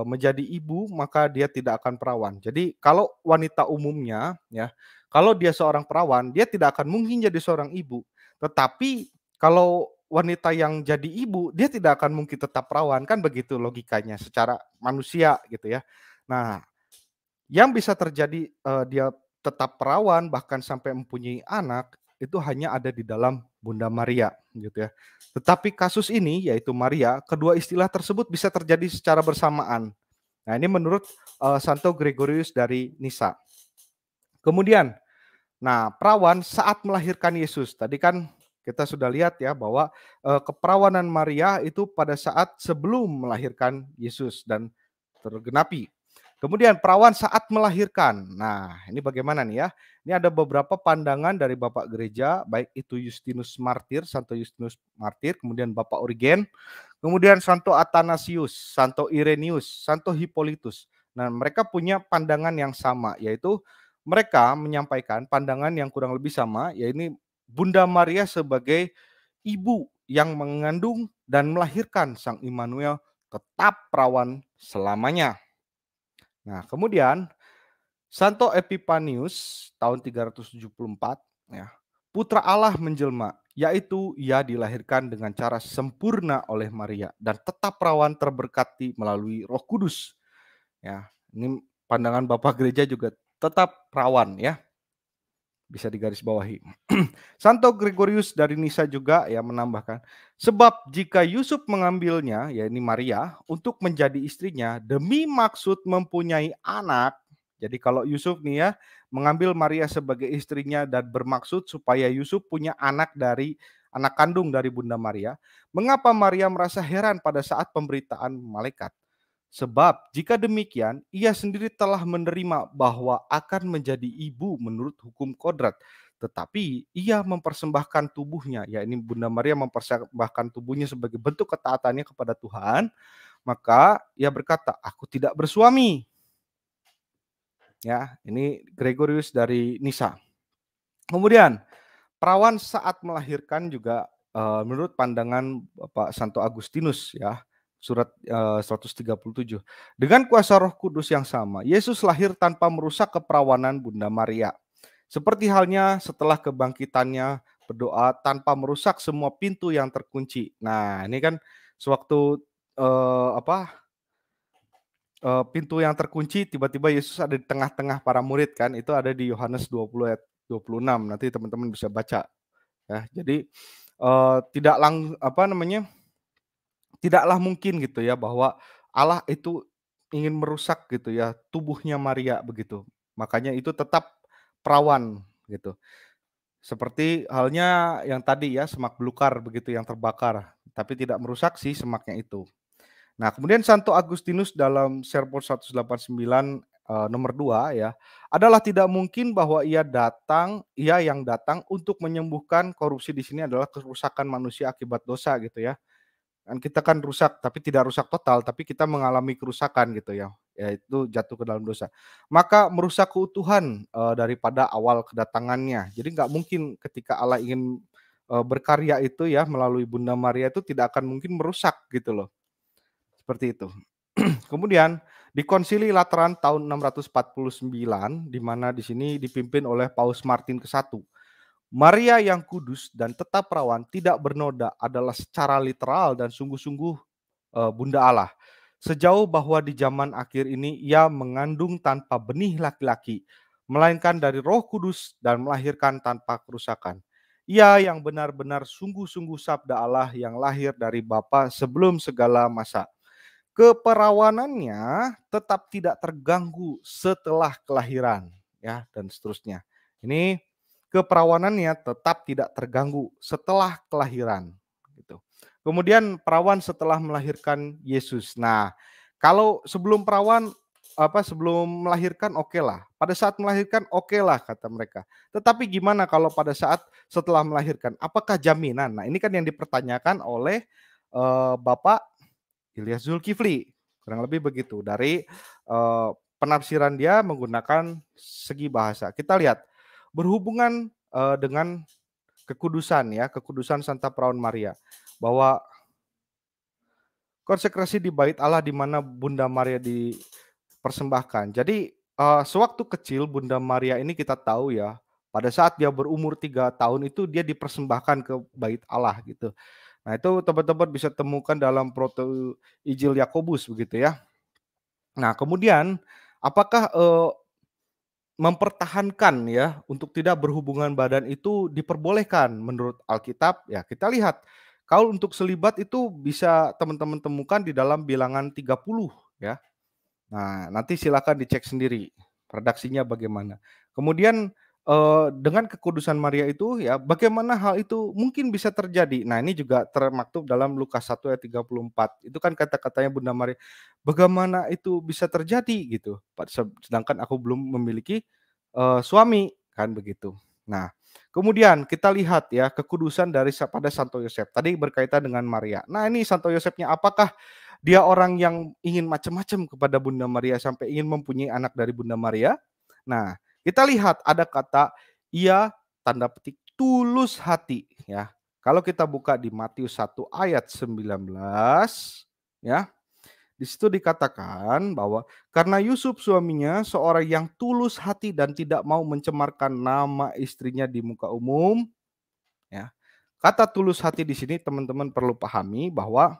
menjadi ibu maka dia tidak akan perawan. Jadi kalau wanita umumnya ya, kalau dia seorang perawan, dia tidak akan mungkin jadi seorang ibu. Tetapi kalau wanita yang jadi ibu, dia tidak akan mungkin tetap perawan, kan begitu logikanya secara manusia gitu ya. Nah, yang bisa terjadi dia tetap perawan bahkan sampai mempunyai anak itu hanya ada di dalam Bunda Maria gitu ya. Tetapi kasus ini yaitu Maria, kedua istilah tersebut bisa terjadi secara bersamaan. Nah, ini menurut Santo Gregorius dari Nisa. Kemudian, nah perawan saat melahirkan Yesus. Tadi kan kita sudah lihat ya bahwa keperawanan Maria itu pada saat sebelum melahirkan Yesus dan tergenapi. Kemudian perawan saat melahirkan. Nah, ini bagaimana nih ya? Ini ada beberapa pandangan dari Bapak Gereja, baik itu Justinus Martir, Santo Justinus Martir, kemudian Bapak Origen, kemudian Santo Athanasius, Santo Irenaeus, Santo Hippolytus. Nah, mereka punya pandangan yang sama, yaitu mereka menyampaikan pandangan yang kurang lebih sama, yaitu Bunda Maria sebagai ibu yang mengandung dan melahirkan Sang Immanuel tetap perawan selamanya. Nah, kemudian Santo Epipanius tahun 374 ya, putra Allah menjelma, yaitu ia dilahirkan dengan cara sempurna oleh Maria dan tetap perawan terberkati melalui Roh Kudus. Ya, ini pandangan Bapak Gereja juga tetap perawan ya. Bisa digarisbawahi. Santo Gregorius dari Nisa juga ya menambahkan, sebab jika Yusuf mengambilnya, ya ini Maria, untuk menjadi istrinya demi maksud mempunyai anak. Jadi kalau Yusuf nih ya mengambil Maria sebagai istrinya dan bermaksud supaya Yusuf punya anak kandung dari Bunda Maria, mengapa Maria merasa heran pada saat pemberitaan malaikat? Sebab jika demikian, ia sendiri telah menerima bahwa akan menjadi ibu menurut hukum kodrat. Tetapi ia mempersembahkan tubuhnya, ya ini Bunda Maria mempersembahkan tubuhnya sebagai bentuk ketaatannya kepada Tuhan. Maka ia berkata, aku tidak bersuami. Ya, ini Gregorius dari Nisa. Kemudian, perawan saat melahirkan juga menurut pandangan Bapak Santo Agustinus ya. Surat 137. Dengan kuasa Roh Kudus yang sama, Yesus lahir tanpa merusak keperawanan Bunda Maria. Seperti halnya setelah kebangkitannya berdoa tanpa merusak semua pintu yang terkunci. Nah, ini kan sewaktu pintu yang terkunci tiba-tiba Yesus ada di tengah-tengah para murid kan, itu ada di Yohanes 20 ayat 26. Nanti teman-teman bisa baca ya. Jadi tidaklah mungkin gitu ya bahwa Allah itu ingin merusak gitu ya tubuhnya Maria begitu. Makanya itu tetap perawan gitu. Seperti halnya yang tadi ya, semak belukar begitu yang terbakar, tapi tidak merusak si semaknya itu. Nah, kemudian Santo Agustinus dalam Sermon 189 nomor 2 ya, adalah tidak mungkin bahwa ia yang datang untuk menyembuhkan korupsi. Di sini adalah kerusakan manusia akibat dosa gitu ya. Kan kita kan rusak, tapi tidak rusak total, tapi kita mengalami kerusakan gitu ya, yaitu jatuh ke dalam dosa. Maka merusak keutuhan daripada awal kedatangannya. Jadi nggak mungkin ketika Allah ingin berkarya itu ya melalui Bunda Maria itu tidak akan mungkin merusak gitu loh. Seperti itu. Kemudian di Konsili Lateran tahun 649 di mana di sini dipimpin oleh Paus Martin ke-1. Maria yang kudus dan tetap perawan tidak bernoda adalah secara literal dan sungguh-sungguh Bunda Allah. Sejauh bahwa di zaman akhir ini ia mengandung tanpa benih laki-laki, melainkan dari Roh Kudus dan melahirkan tanpa kerusakan. Ia yang benar-benar sungguh-sungguh sabda Allah yang lahir dari Bapa sebelum segala masa. Keperawanannya tetap tidak terganggu setelah kelahiran, ya, dan seterusnya. Ini keperawanannya tetap tidak terganggu setelah kelahiran gitu. Kemudian perawan setelah melahirkan Yesus. Nah, kalau sebelum sebelum melahirkan oke lah. Pada saat melahirkan oke lah kata mereka. Tetapi gimana kalau pada saat setelah melahirkan? Apakah jaminan? Nah, ini kan yang dipertanyakan oleh Bapak Ilyas Zulkifli. Kurang lebih begitu. Dari penafsiran dia menggunakan segi bahasa. Kita lihat berhubungan dengan kekudusan ya, kekudusan Santa Perawan Maria, bahwa konsekrasi di bait Allah di mana Bunda Maria dipersembahkan. Jadi sewaktu kecil Bunda Maria ini kita tahu ya, pada saat dia berumur 3 tahun itu dia dipersembahkan ke bait Allah gitu. Nah, itu teman-teman bisa temukan dalam Proto Injil Yakobus begitu ya. Nah, kemudian apakah mempertahankan ya untuk tidak berhubungan badan itu diperbolehkan menurut Alkitab? Ya, kita lihat. Kalau untuk selibat itu bisa teman-teman temukan di dalam Bilangan 30 ya. Nah, nanti silakan dicek sendiri redaksinya bagaimana. Kemudian dengan kekudusan Maria itu ya bagaimana hal itu mungkin bisa terjadi. Nah, ini juga termaktub dalam Lukas 1 ayat 34. Itu kan kata-katanya Bunda Maria, bagaimana itu bisa terjadi gitu. Sedangkan aku belum memiliki suami kan begitu. Nah, kemudian kita lihat ya kekudusan pada Santo Yosef. Tadi berkaitan dengan Maria. Nah, ini Santo Yosefnya apakah dia orang yang ingin macam-macam kepada Bunda Maria sampai ingin mempunyai anak dari Bunda Maria? Nah, kita lihat ada kata ia tanda petik tulus hati ya. Kalau kita buka di Matius 1 ayat 19 ya. Di situ dikatakan bahwa karena Yusuf suaminya seorang yang tulus hati dan tidak mau mencemarkan nama istrinya di muka umum ya. Kata tulus hati di sini teman-teman perlu pahami bahwa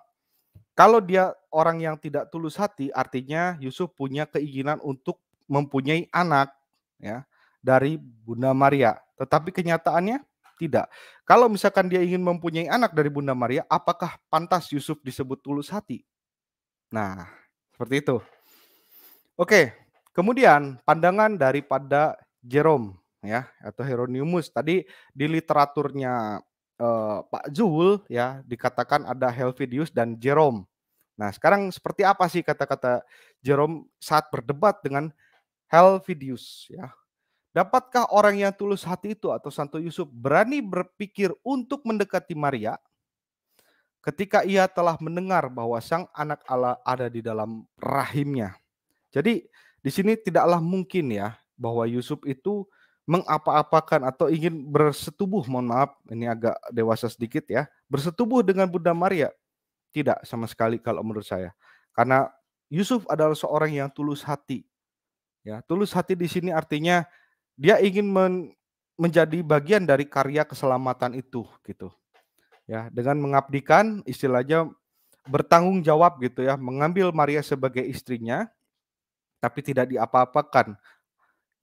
kalau dia orang yang tidak tulus hati, artinya Yusuf punya keinginan untuk mempunyai anak ya dari Bunda Maria. Tetapi kenyataannya tidak. Kalau misalkan dia ingin mempunyai anak dari Bunda Maria, apakah pantas Yusuf disebut tulus hati? Nah, seperti itu. Oke, kemudian pandangan daripada Jerome ya atau Hieronymus. Tadi di literaturnya Pak Zul ya dikatakan ada Helvidius dan Jerome. Nah, sekarang seperti apa sih kata-kata Jerome saat berdebat dengan Helvidius ya? Dapatkah orang yang tulus hati itu atau Santo Yusuf berani berpikir untuk mendekati Maria ketika ia telah mendengar bahwa sang anak Allah ada di dalam rahimnya? Jadi di sini tidaklah mungkin ya bahwa Yusuf itu mengapa-apakan atau ingin bersetubuh, mohon maaf ini agak dewasa sedikit ya, bersetubuh dengan Bunda Maria. Tidak sama sekali kalau menurut saya. Karena Yusuf adalah seorang yang tulus hati. Ya, tulus hati di sini artinya dia ingin menjadi bagian dari karya keselamatan itu gitu. Ya, dengan mengabdikan istilahnya bertanggung jawab gitu ya, mengambil Maria sebagai istrinya tapi tidak diapa-apakan.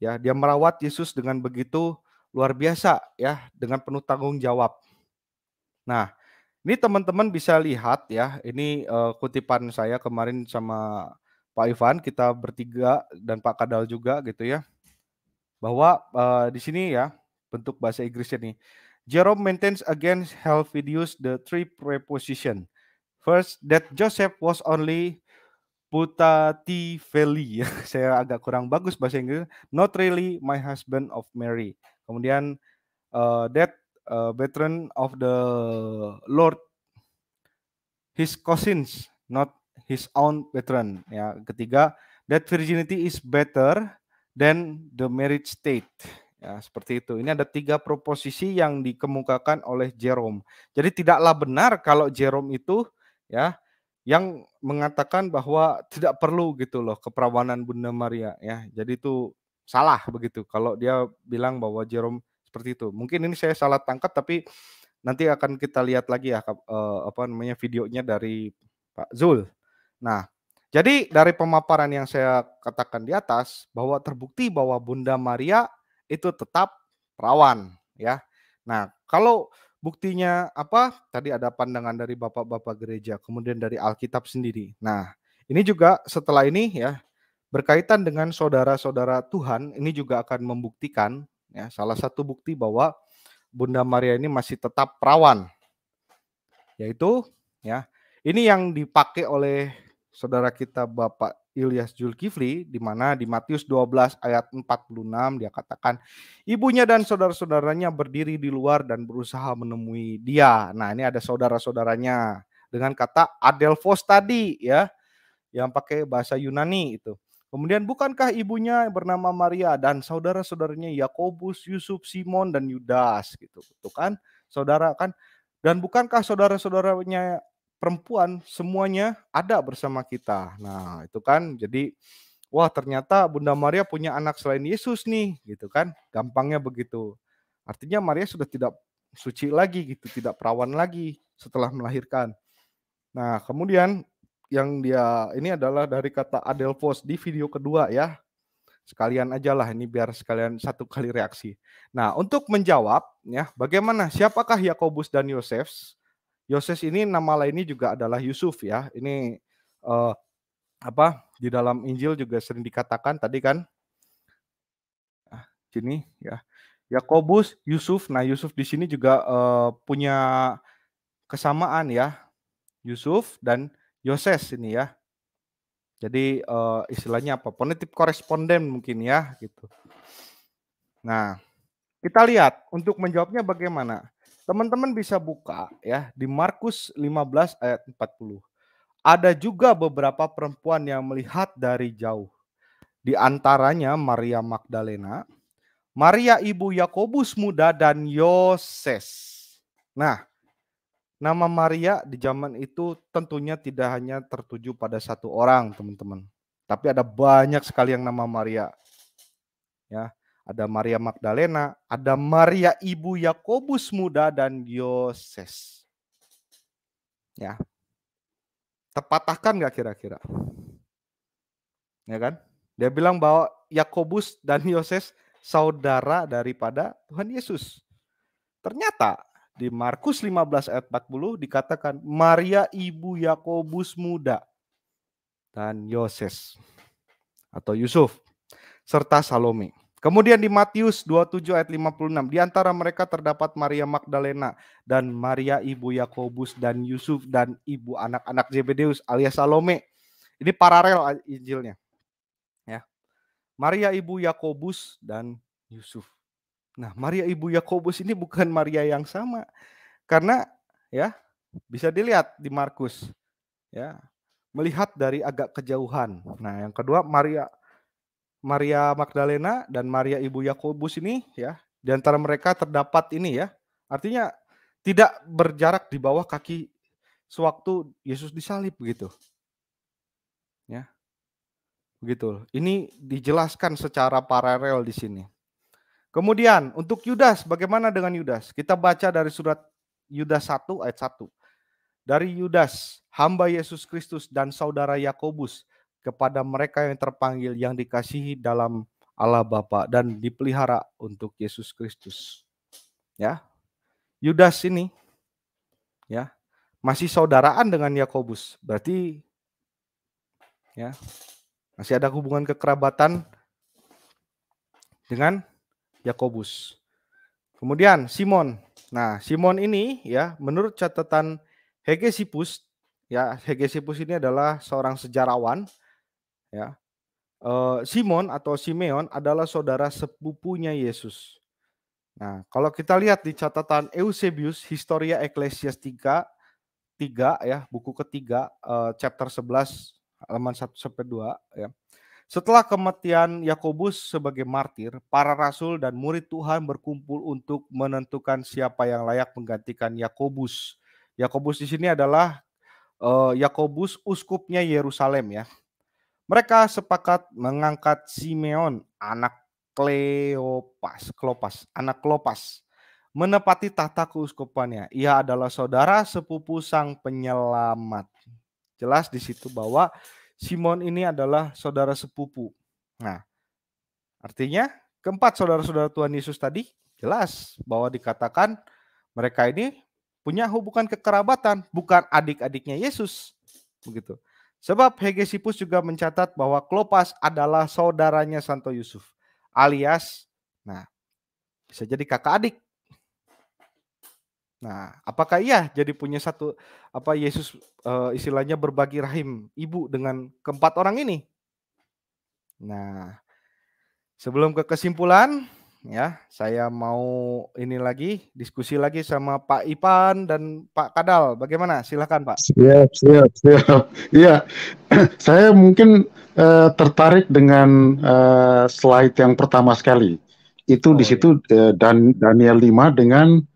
Ya, dia merawat Yesus dengan begitu luar biasa ya, dengan penuh tanggung jawab. Nah, ini teman-teman bisa lihat ya, ini kutipan saya kemarin sama Pak Ivan, kita bertiga dan Pak Kadal juga gitu ya, bahwa di sini ya bentuk bahasa Inggrisnya nih. Jerome maintains against Helvidius the three preposition. First, that Joseph was only putatively. Saya agak kurang bagus bahasa Inggris. Not really my husband of Mary. Kemudian that veteran of the Lord, his cousins, not his own veteran. Ya, ketiga, that virginity is better than the marriage state. Ya, seperti itu. Ini ada 3 proposisi yang dikemukakan oleh Jerome. Jadi tidaklah benar kalau Jerome itu ya yang mengatakan bahwa tidak perlu gitu loh keperawanan Bunda Maria ya. Jadi itu salah begitu kalau dia bilang bahwa Jerome seperti itu. Mungkin ini saya salah tangkap tapi nanti akan kita lihat lagi ya videonya dari Pak Zul. Nah, jadi dari pemaparan yang saya katakan di atas bahwa terbukti bahwa Bunda Maria itu tetap perawan ya. Nah, kalau buktinya apa? Tadi ada pandangan dari bapak-bapak gereja, kemudian dari Alkitab sendiri. Nah, ini juga setelah ini ya berkaitan dengan saudara-saudara Tuhan, ini juga akan membuktikan ya salah satu bukti bahwa Bunda Maria ini masih tetap perawan. Yaitu ya, ini yang dipakai oleh saudara kita Bapak Ilyas Zulkifli, di mana di Matius 12 ayat 46 dia katakan, ibunya dan saudara-saudaranya berdiri di luar dan berusaha menemui dia. Nah, ini ada saudara-saudaranya dengan kata Adelphos tadi ya, yang pakai bahasa Yunani itu. Kemudian bukankah ibunya bernama Maria dan saudara-saudaranya Yakobus, Yusuf, Simon dan Yudas gitu. Itu kan saudara kan. Dan bukankah saudara-saudaranya perempuan semuanya ada bersama kita. Nah, itu kan jadi wah ternyata Bunda Maria punya anak selain Yesus nih, gitu kan. Gampangnya begitu. Artinya Maria sudah tidak suci lagi gitu, tidak perawan lagi setelah melahirkan. Nah, kemudian yang dia ini adalah dari kata Adelphos di video kedua ya. Sekalian aja lah ini biar sekalian satu kali reaksi. Nah, untuk menjawab ya, bagaimana siapakah Yakobus dan Yoses? Yoses ini nama lainnya juga adalah Yusuf ya. Ini di dalam Injil juga sering dikatakan tadi kan. Sini ya. Yakobus, Yusuf. Nah, Yusuf di sini juga punya kesamaan ya. Yusuf dan Yoses ini ya. Jadi istilahnya apa? Phonetip koresponden mungkin ya gitu. Nah, kita lihat untuk menjawabnya bagaimana. Teman-teman bisa buka ya di Markus 15 ayat 40. Ada juga beberapa perempuan yang melihat dari jauh. Di antaranya Maria Magdalena, Maria ibu Yakobus muda dan Yoses. Nah, nama Maria di zaman itu tentunya tidak hanya tertuju pada satu orang, teman-teman. Tapi ada banyak sekali yang nama Maria. Ya, ada Maria Magdalena, ada Maria ibu Yakobus muda dan Yoses. Ya. Terpatahkan nggak kira-kira? Ya kan? Dia bilang bahwa Yakobus dan Yoses saudara daripada Tuhan Yesus. Ternyata di Markus 15 ayat 40 dikatakan Maria ibu Yakobus muda dan Yoses atau Yusuf serta Salome. Kemudian di Matius 27 ayat 56, di antara mereka terdapat Maria Magdalena dan Maria ibu Yakobus dan Yusuf dan ibu anak-anak Zebedeus alias Salome. Ini paralel Injilnya. Ya. Maria ibu Yakobus dan Yusuf. Nah, Maria ibu Yakobus ini bukan Maria yang sama. Karena ya, bisa dilihat di Markus. Ya. Melihat dari agak kejauhan. Nah, yang kedua Maria Magdalena dan Maria ibu Yakobus ini ya, di antara mereka terdapat ini ya. Artinya tidak berjarak di bawah kaki sewaktu Yesus disalib begitu. Ya. Begitu. Ini dijelaskan secara paralel di sini. Kemudian untuk Yudas, bagaimana dengan Yudas? Kita baca dari surat Yudas 1 ayat 1. Dari Yudas, hamba Yesus Kristus dan saudara Yakobus, kepada mereka yang terpanggil, yang dikasihi dalam Allah Bapa dan dipelihara untuk Yesus Kristus. Ya. Yudas ini ya masih saudaraan dengan Yakobus. Berarti ya masih ada hubungan kekerabatan dengan Yakobus. Kemudian Simon. Nah, Simon ini ya menurut catatan Hegesippus, ya Hegesippus ini adalah seorang sejarawan, ya. Simon atau Simeon adalah saudara sepupunya Yesus. Nah, kalau kita lihat di catatan Eusebius, Historia Ecclesias 3 ya, buku ketiga, chapter 11 halaman 1-2 ya. Setelah kematian Yakobus sebagai martir, para rasul dan murid Tuhan berkumpul untuk menentukan siapa yang layak menggantikan Yakobus. Yakobus di sini adalah Yakobus uskupnya Yerusalem ya. Mereka sepakat mengangkat Simeon, anak Klopas, menepati tahta keuskupannya. Ia adalah saudara sepupu sang penyelamat. Jelas di situ bahwa Simon ini adalah saudara sepupu. Nah, artinya keempat saudara-saudara Tuhan Yesus tadi jelas bahwa dikatakan mereka ini punya hubungan kekerabatan, bukan adik-adiknya Yesus. Begitu. Sebab Hegesippus juga mencatat bahwa Klopas adalah saudaranya Santo Yusuf, alias nah bisa jadi kakak adik. Nah, apakah iya jadi punya satu Yesus istilahnya berbagi rahim ibu dengan keempat orang ini? Nah, sebelum ke kesimpulan ya, saya mau ini lagi diskusi lagi sama Pak Ipan dan Pak Kadal. Bagaimana? Silakan Pak.
Siap. Iya, saya mungkin tertarik dengan slide yang pertama sekali. Itu di situ Daniel 5 dengan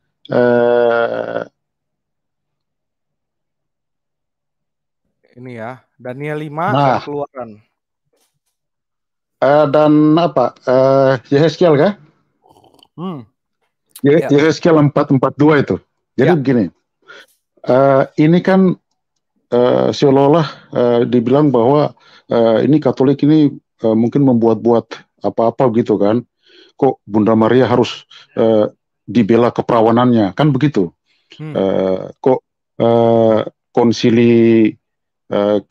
ini ya, Daniel 5 ayat Keluaran.
Dan Yehezkiel kah? Yehezkiel 4:42 itu. Jadi begini, ini kan seolah-olah dibilang bahwa ini Katolik ini mungkin membuat-buat apa-apa gitu kan. Kok Bunda Maria harus dibela keperawanannya, kan begitu. Kok konsili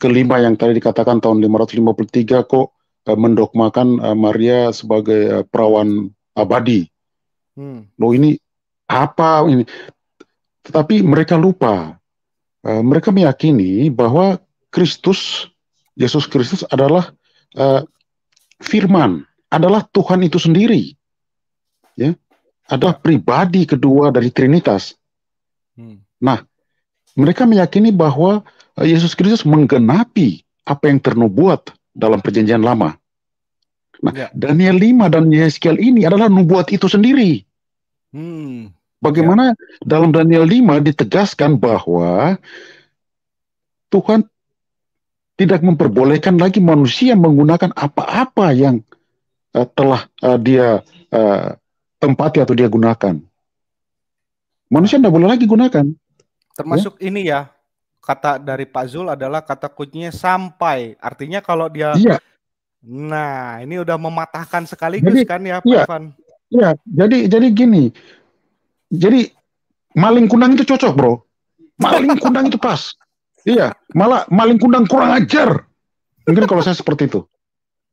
kelima yang tadi dikatakan tahun 553 kok mendogmakan Maria sebagai perawan abadi. Loh ini apa ini? Tetapi mereka lupa. Mereka meyakini bahwa Yesus Kristus adalah firman, adalah Tuhan itu sendiri. Ya, adalah pribadi kedua dari Trinitas. Nah, mereka meyakini bahwa Yesus Kristus menggenapi apa yang ternubuat dalam Perjanjian Lama. Nah, Daniel 5 dan Yehezkiel ini adalah nubuat itu sendiri. Bagaimana dalam Daniel 5 ditegaskan bahwa Tuhan tidak memperbolehkan lagi manusia menggunakan apa-apa yang telah dia tempati atau dia gunakan. Manusia tidak boleh lagi gunakan.
Termasuk ini ya, kata dari Pak Zul adalah kata kuncinya sampai. Artinya kalau dia nah, ini udah mematahkan sekaligus kan ya Pak Ivan?
Iya, jadi gini. Jadi maling kundang itu cocok, Bro. Maling kundang itu pas. Iya, malah maling kundang kurang ajar. Mungkin kalau saya seperti itu.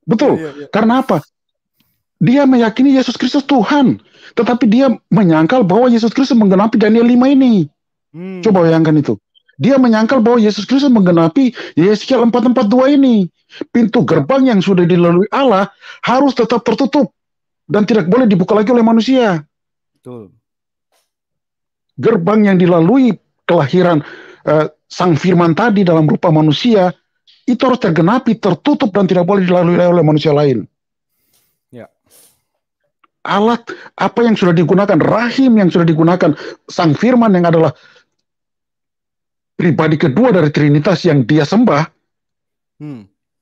Betul. Karena apa? Dia meyakini Yesus Kristus Tuhan, tetapi dia menyangkal bahwa Yesus Kristus menggenapi Daniel 5 ini. Coba bayangkan itu. Dia menyangkal bahwa Yesus Kristus menggenapi Yehezkiel 4:42 ini. Pintu gerbang yang sudah dilalui Allah harus tetap tertutup dan tidak boleh dibuka lagi oleh manusia.
Betul.
Gerbang yang dilalui kelahiran Sang Firman tadi dalam rupa manusia itu harus tergenapi, tertutup dan tidak boleh dilalui oleh manusia lain. Alat apa yang sudah digunakan, rahim yang sudah digunakan, Sang Firman yang adalah pribadi kedua dari Trinitas yang dia sembah,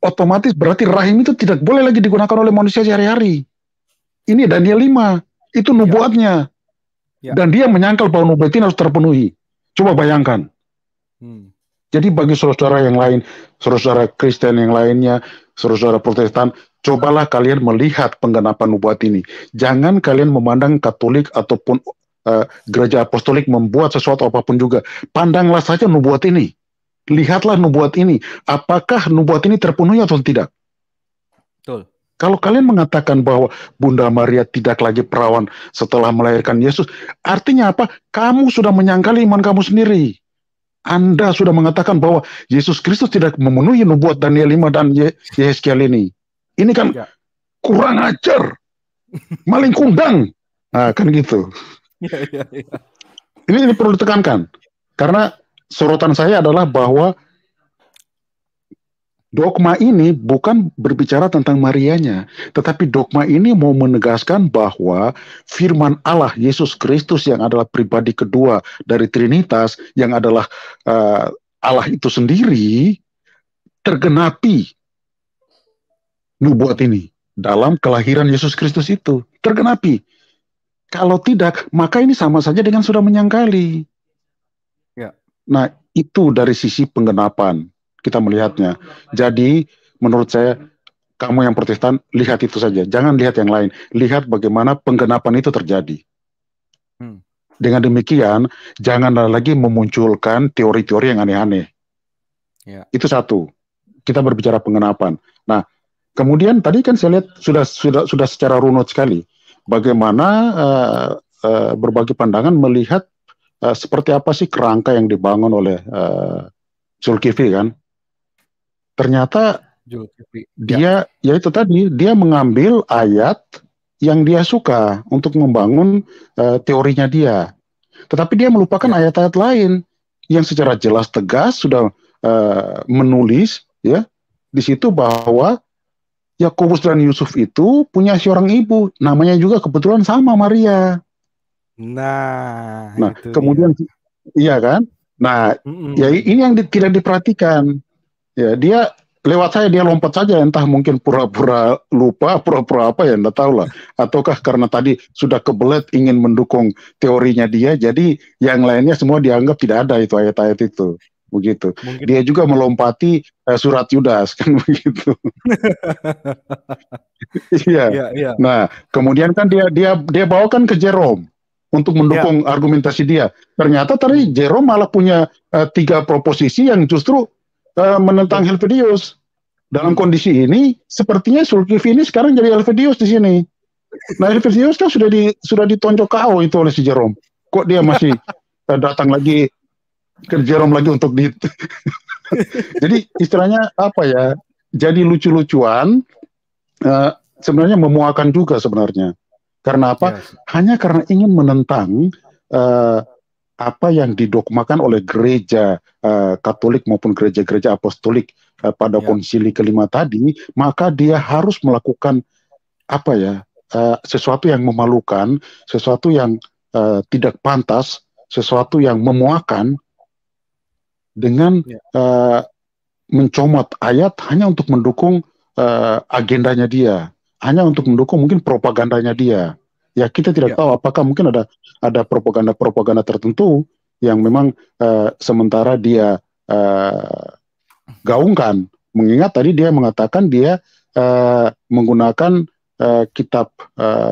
otomatis berarti rahim itu tidak boleh lagi digunakan oleh manusia sehari-hari. Ini Daniel 5. Itu nubuatnya. Dan dia menyangkal bahwa nubuat ini harus terpenuhi. Coba bayangkan. Jadi bagi saudara yang lain, saudara Kristen yang lainnya, saudara Protestan, cobalah kalian melihat penggenapan nubuat ini. Jangan kalian memandang Katolik ataupun gereja apostolik membuat sesuatu apapun juga. Pandanglah saja nubuat ini. Lihatlah nubuat ini. Apakah nubuat ini terpenuhi atau tidak?
Betul.
Kalau kalian mengatakan bahwa Bunda Maria tidak lagi perawan setelah melahirkan Yesus, artinya apa? Kamu sudah menyangkali iman kamu sendiri. Anda sudah mengatakan bahwa Yesus Kristus tidak memenuhi nubuat Daniel 5 dan Yeskiel ini. Ini kan kurang ajar. Maling kundang. Nah, kan gitu. Ini perlu ditekankan. Karena sorotan saya adalah bahwa dogma ini bukan berbicara tentang Marianya, tetapi dogma ini mau menegaskan bahwa firman Allah Yesus Kristus yang adalah pribadi kedua dari Trinitas, yang adalah Allah itu sendiri, tergenapi nubuat ini dalam kelahiran Yesus Kristus itu. Tergenapi. Kalau tidak, maka ini sama saja dengan sudah menyangkali. Nah, itu dari sisi penggenapan. Kita melihatnya. Jadi menurut saya kamu yang Protestan lihat itu saja, jangan lihat yang lain, lihat bagaimana penggenapan itu terjadi. Dengan demikian janganlah lagi memunculkan teori-teori yang aneh-aneh. Itu satu, kita berbicara penggenapan. Nah kemudian tadi kan saya lihat sudah secara runut sekali bagaimana berbagai pandangan melihat seperti apa sih kerangka yang dibangun oleh Zulkifli kan. Ternyata dia, ya itu tadi, dia mengambil ayat yang dia suka untuk membangun teorinya dia. Tetapi dia melupakan ayat-ayat lain yang secara jelas tegas sudah menulis ya di situ bahwa Yakobus dan Yusuf itu punya seorang ibu, namanya juga kebetulan sama Maria.
Nah
kemudian iya kan? Nah, ya ini yang tidak diperhatikan. Ya, dia lewat saya, dia lompat saja, entah mungkin pura-pura lupa, pura-pura apa ya, enggak tahu lah. Ataukah karena tadi sudah kebelet ingin mendukung teorinya dia, jadi yang lainnya semua dianggap tidak ada itu ayat-ayat itu. Begitu. Mungkin. Dia juga melompati surat Yudas, kan begitu. Iya. Nah, kemudian kan dia bawakan ke Jerome untuk mendukung argumentasi dia. Ternyata tadi Jerome malah punya 3 proposisi yang justru menentang Helvidius. Dalam kondisi ini, sepertinya Zulkifli ini sekarang jadi Helvidius di sini. Nah, Helvidius kan sudah ditonjok KO itu oleh si Jerome. Kok dia masih datang lagi ke Jerome lagi untuk Jadi istilahnya apa ya? Jadi lucu-lucuan, sebenarnya memuakan juga sebenarnya. Karena apa? Hanya karena ingin menentang apa yang didogmakan oleh gereja Katolik maupun gereja-gereja apostolik pada konsili kelima tadi, maka dia harus melakukan apa ya, sesuatu yang memalukan, sesuatu yang tidak pantas, sesuatu yang memuakan dengan mencomot ayat hanya untuk mendukung agendanya dia, hanya untuk mendukung mungkin propagandanya dia. Ya kita tidak tahu apakah mungkin ada propaganda tertentu yang memang sementara dia gaungkan. Mengingat tadi dia mengatakan dia menggunakan kitab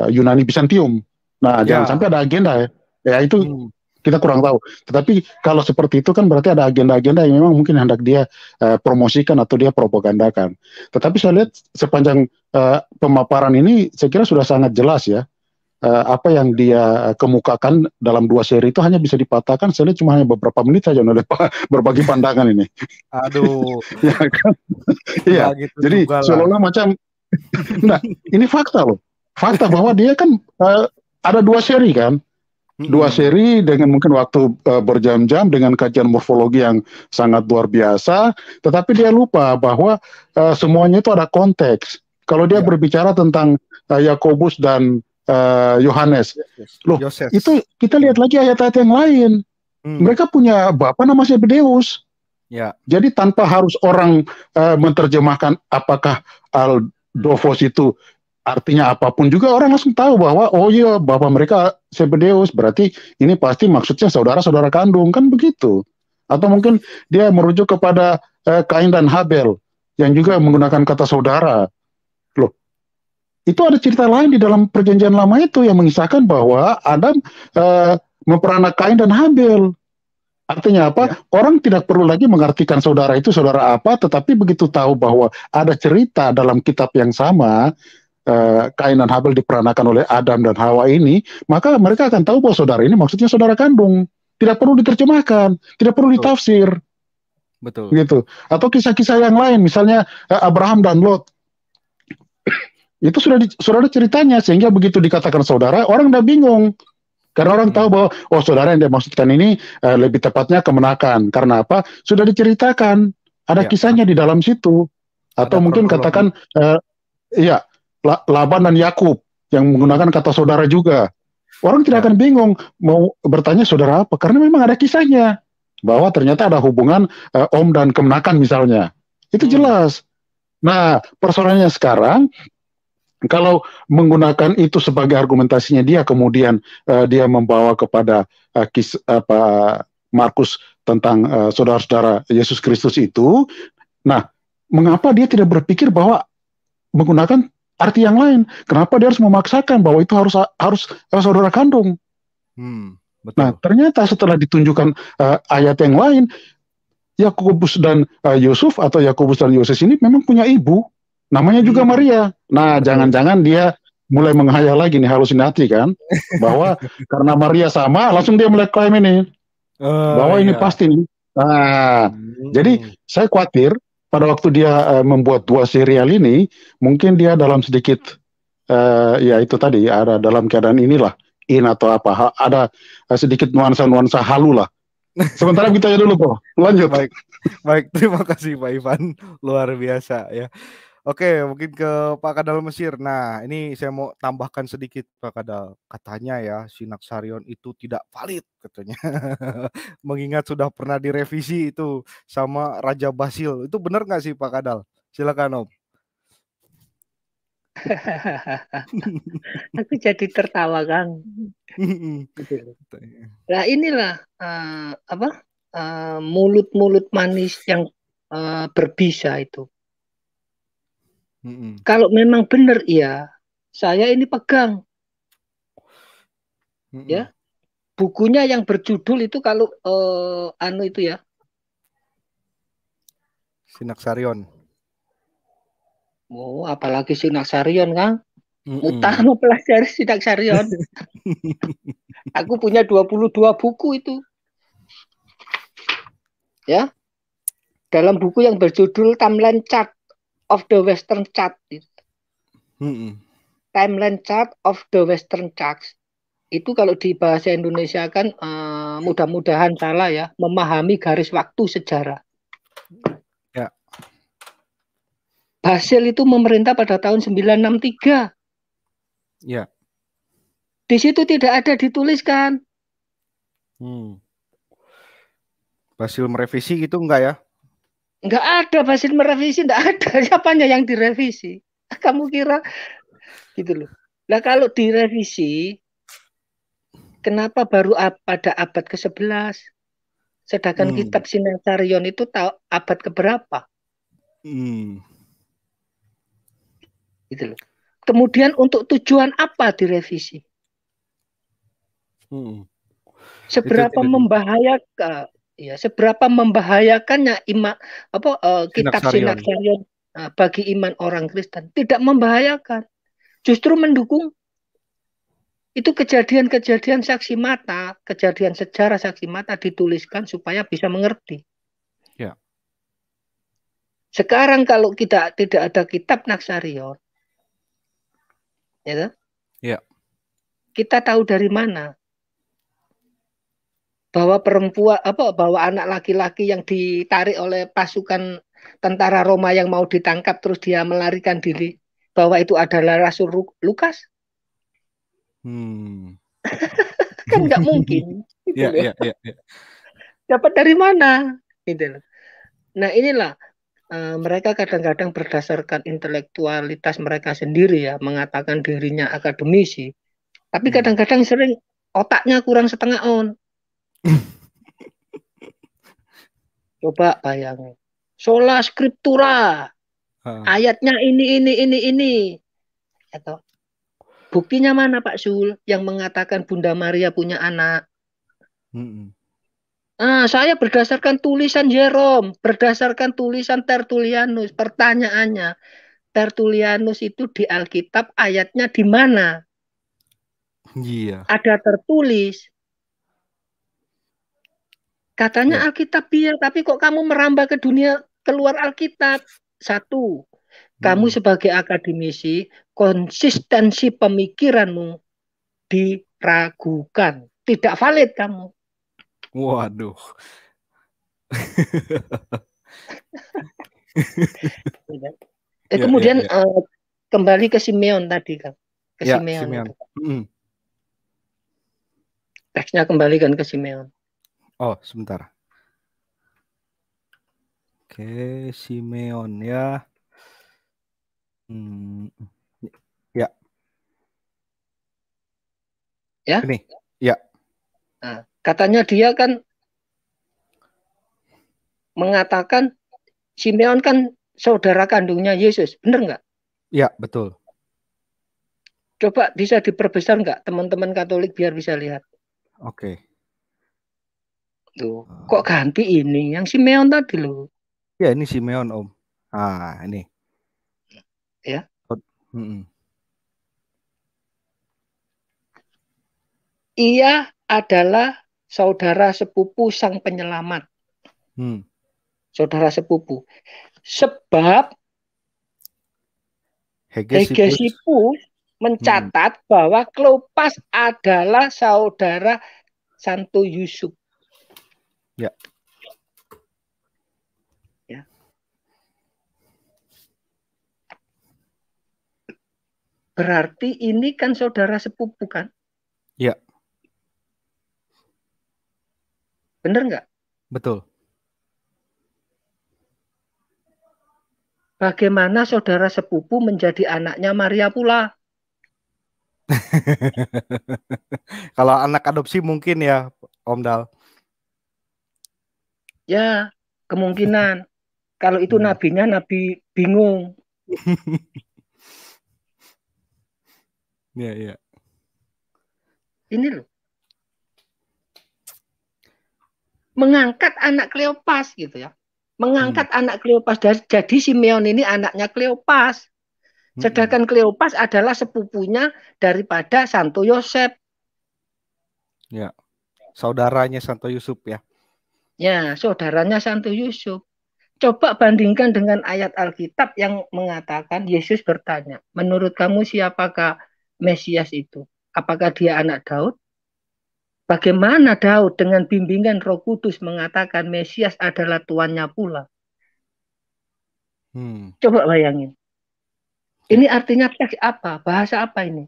Yunani Bizantium. Nah jangan sampai ada agenda ya itu kita kurang tahu. Tetapi kalau seperti itu kan berarti ada agenda-agenda yang memang mungkin hendak dia promosikan atau dia propagandakan. Tetapi saya lihat sepanjang pemaparan ini saya kira sudah sangat jelas ya. Apa yang dia kemukakan dalam 2 seri itu hanya bisa dipatahkan saya lihat cuma hanya beberapa menit saja oleh berbagi pandangan ini.
Aduh.
Ya kan? Iya. Gitu jadi seolah-olah macam nah, ini fakta loh. Fakta bahwa dia kan ada 2 seri kan. 2 seri dengan mungkin waktu berjam-jam dengan kajian morfologi yang sangat luar biasa, tetapi dia lupa bahwa semuanya itu ada konteks. Kalau dia berbicara tentang Yakobus dan Yohanes, loh itu kita lihat lagi ayat-ayat yang lain. Mereka punya bapak nama Zebedeus. Jadi tanpa harus orang menerjemahkan apakah Aldovos itu artinya apapun juga orang langsung tahu bahwa oh iya bapak mereka Zebedeus, berarti ini pasti maksudnya saudara-saudara kandung, kan begitu. Atau mungkin dia merujuk kepada Kain dan Habel yang juga menggunakan kata saudara. Loh, itu ada cerita lain di dalam perjanjian lama itu yang mengisahkan bahwa Adam memperanak Kain dan Habel. Artinya apa?
Ya.
Orang tidak perlu lagi mengartikan saudara itu saudara apa, tetapi begitu tahu bahwa ada cerita dalam kitab yang sama, Kain dan Habel diperanakan oleh Adam dan Hawa ini, maka mereka akan tahu bahwa saudara ini maksudnya saudara kandung. Tidak perlu diterjemahkan, tidak perlu ditafsir.
Betul.
Gitu. Atau kisah-kisah yang lain, misalnya Abraham dan Lot. Itu sudah ada ceritanya, sehingga begitu dikatakan saudara, orang udah bingung. Karena orang tahu bahwa oh saudara yang dimaksudkan ini lebih tepatnya kemenakan. Karena apa? Sudah diceritakan, ada kisahnya di dalam situ. Atau
Ada
mungkin katakan Laban dan Yakub yang menggunakan kata saudara juga. Orang tidak akan bingung mau bertanya saudara apa, karena memang ada kisahnya bahwa ternyata ada hubungan om dan kemenakan misalnya. Itu jelas. Nah, persoalannya sekarang kalau menggunakan itu sebagai argumentasinya dia, kemudian dia membawa kepada Markus tentang saudara-saudara Yesus Kristus itu. Nah, mengapa dia tidak berpikir bahwa menggunakan arti yang lain? Kenapa dia harus memaksakan bahwa itu harus saudara kandung?
Betul.
Nah, ternyata setelah ditunjukkan ayat yang lain, Yakobus dan Yusuf atau Yakobus dan Yoses ini memang punya ibu. Namanya juga Maria. Nah, jangan-jangan dia mulai menghayal lagi nih, halusinasi kan, bahwa karena Maria sama, langsung dia mulai klaim ini, bahwa ini pasti nih. Nah, jadi saya khawatir pada waktu dia membuat 2 serial ini, mungkin dia dalam sedikit, ya itu tadi, ada dalam keadaan inilah, atau apa, ada sedikit nuansa-nuansa halu lah. Sementara kita aja dulu, Pak. Lanjut.
Baik, terima kasih Pak Ivan, luar biasa ya. Oke, mungkin ke Pak Kadal Mesir. Nah, ini saya mau tambahkan sedikit Pak Kadal. Katanya ya, Sinaksarion itu tidak valid katanya. Mengingat sudah pernah direvisi itu sama Raja Basil. Itu benar nggak sih Pak Kadal? Silakan Om.
Aku jadi tertawa, Kang. Nah, inilah mulut-mulut manis yang berbisa itu. Kalau memang benar iya, saya ini pegang. Ya. Bukunya yang berjudul itu kalau itu ya.
Sinaksarion.
Oh, apalagi Sinaksarion, Kang. Utama pelajari Sinaksarion. Aku punya 22 buku itu. Ya. Dalam buku yang berjudul Timeline Chart of the Western Church. Timeline Chart of the Western Church. Itu kalau di bahasa Indonesia kan mudah-mudahan salah ya, memahami garis waktu sejarah.
Ya.
Basil itu memerintah pada tahun 963.
Ya.
Di situ tidak ada dituliskan.
Basil merevisi gitu enggak ya?
Enggak ada Basil merevisi, enggak ada. Siapanya yang direvisi? Kamu kira gitu loh. Nah, kalau direvisi, kenapa baru pada abad ke-11? Sedangkan kitab Sinaksarion itu abad keberapa? Gitu loh. Kemudian untuk tujuan apa direvisi? Seberapa membahayakan? Ya, seberapa membahayakannya kitab Sinaksarion bagi iman orang Kristen? Tidak membahayakan, justru mendukung. Itu kejadian-kejadian saksi mata, kejadian sejarah saksi mata dituliskan supaya bisa mengerti.
Ya.
Sekarang kalau kita tidak ada kitab Naksarion, ya, kita tahu dari mana bahwa bahwa anak laki-laki yang ditarik oleh pasukan tentara Roma yang mau ditangkap terus dia melarikan diri, bahwa itu adalah Rasul Lukas? Kan nggak mungkin. Gitu
ya.
Dapat dari mana? Gitu loh. Nah, inilah mereka kadang-kadang berdasarkan intelektualitas mereka sendiri ya mengatakan dirinya akademisi, tapi kadang-kadang sering otaknya kurang setengah on. Coba bayangin, sola scriptura, ayatnya ini, atau buktinya mana Pak Sul yang mengatakan Bunda Maria punya anak? Saya berdasarkan tulisan Jerome, berdasarkan tulisan Tertullianus. Pertanyaannya, Tertullianus itu di Alkitab ayatnya di mana?
Iya.
Ada tertulis. Katanya Alkitab ya, tapi kok kamu merambah ke dunia keluar Alkitab? Satu, kamu sebagai akademisi, konsistensi pemikiranmu diragukan. Tidak valid kamu.
Waduh.
Kemudian kembali ke Simeon tadi kan. Ke Simeon. Teksnya kembalikan ke Simeon.
Oh, sebentar. Oke, Simeon ya. Ya.
Ya?
Ini. Ya.
Nah, katanya dia kan mengatakan Simeon kan saudara kandungnya Yesus. Benar nggak?
Ya, betul.
Coba bisa diperbesar nggak teman-teman Katolik biar bisa lihat.
Oke.
Tuh, kok ganti ini? Yang Simeon tadi loh.
Ya, ini Simeon, Om. Ini.
Ya. Ia adalah saudara sepupu sang penyelamat. Saudara sepupu. Sebab Hegesippus mencatat bahwa Kleopas adalah saudara Santo Yusuf.
Ya.
Berarti ini kan saudara sepupu kan?
Ya.
Benar nggak?
Betul.
Bagaimana saudara sepupu menjadi anaknya Maria pula?
Kalau anak adopsi mungkin ya, Om Dal.
Ya, kemungkinan. Kalau itu nabinya nabi bingung.
Iya.
Ini loh. Mengangkat anak Kleopas gitu ya. Mengangkat anak Kleopas. Jadi Simeon ini anaknya Kleopas. Sedangkan Kleopas adalah sepupunya daripada Santo Yosef.
Ya. Saudaranya Santo Yusuf ya.
Ya, saudaranya Santo Yusuf. Coba bandingkan dengan ayat Alkitab yang mengatakan Yesus bertanya, menurut kamu siapakah Mesias itu? Apakah dia anak Daud? Bagaimana Daud dengan bimbingan Roh Kudus mengatakan Mesias adalah tuannya pula? Coba bayangin. Ini artinya teks apa? Bahasa apa ini?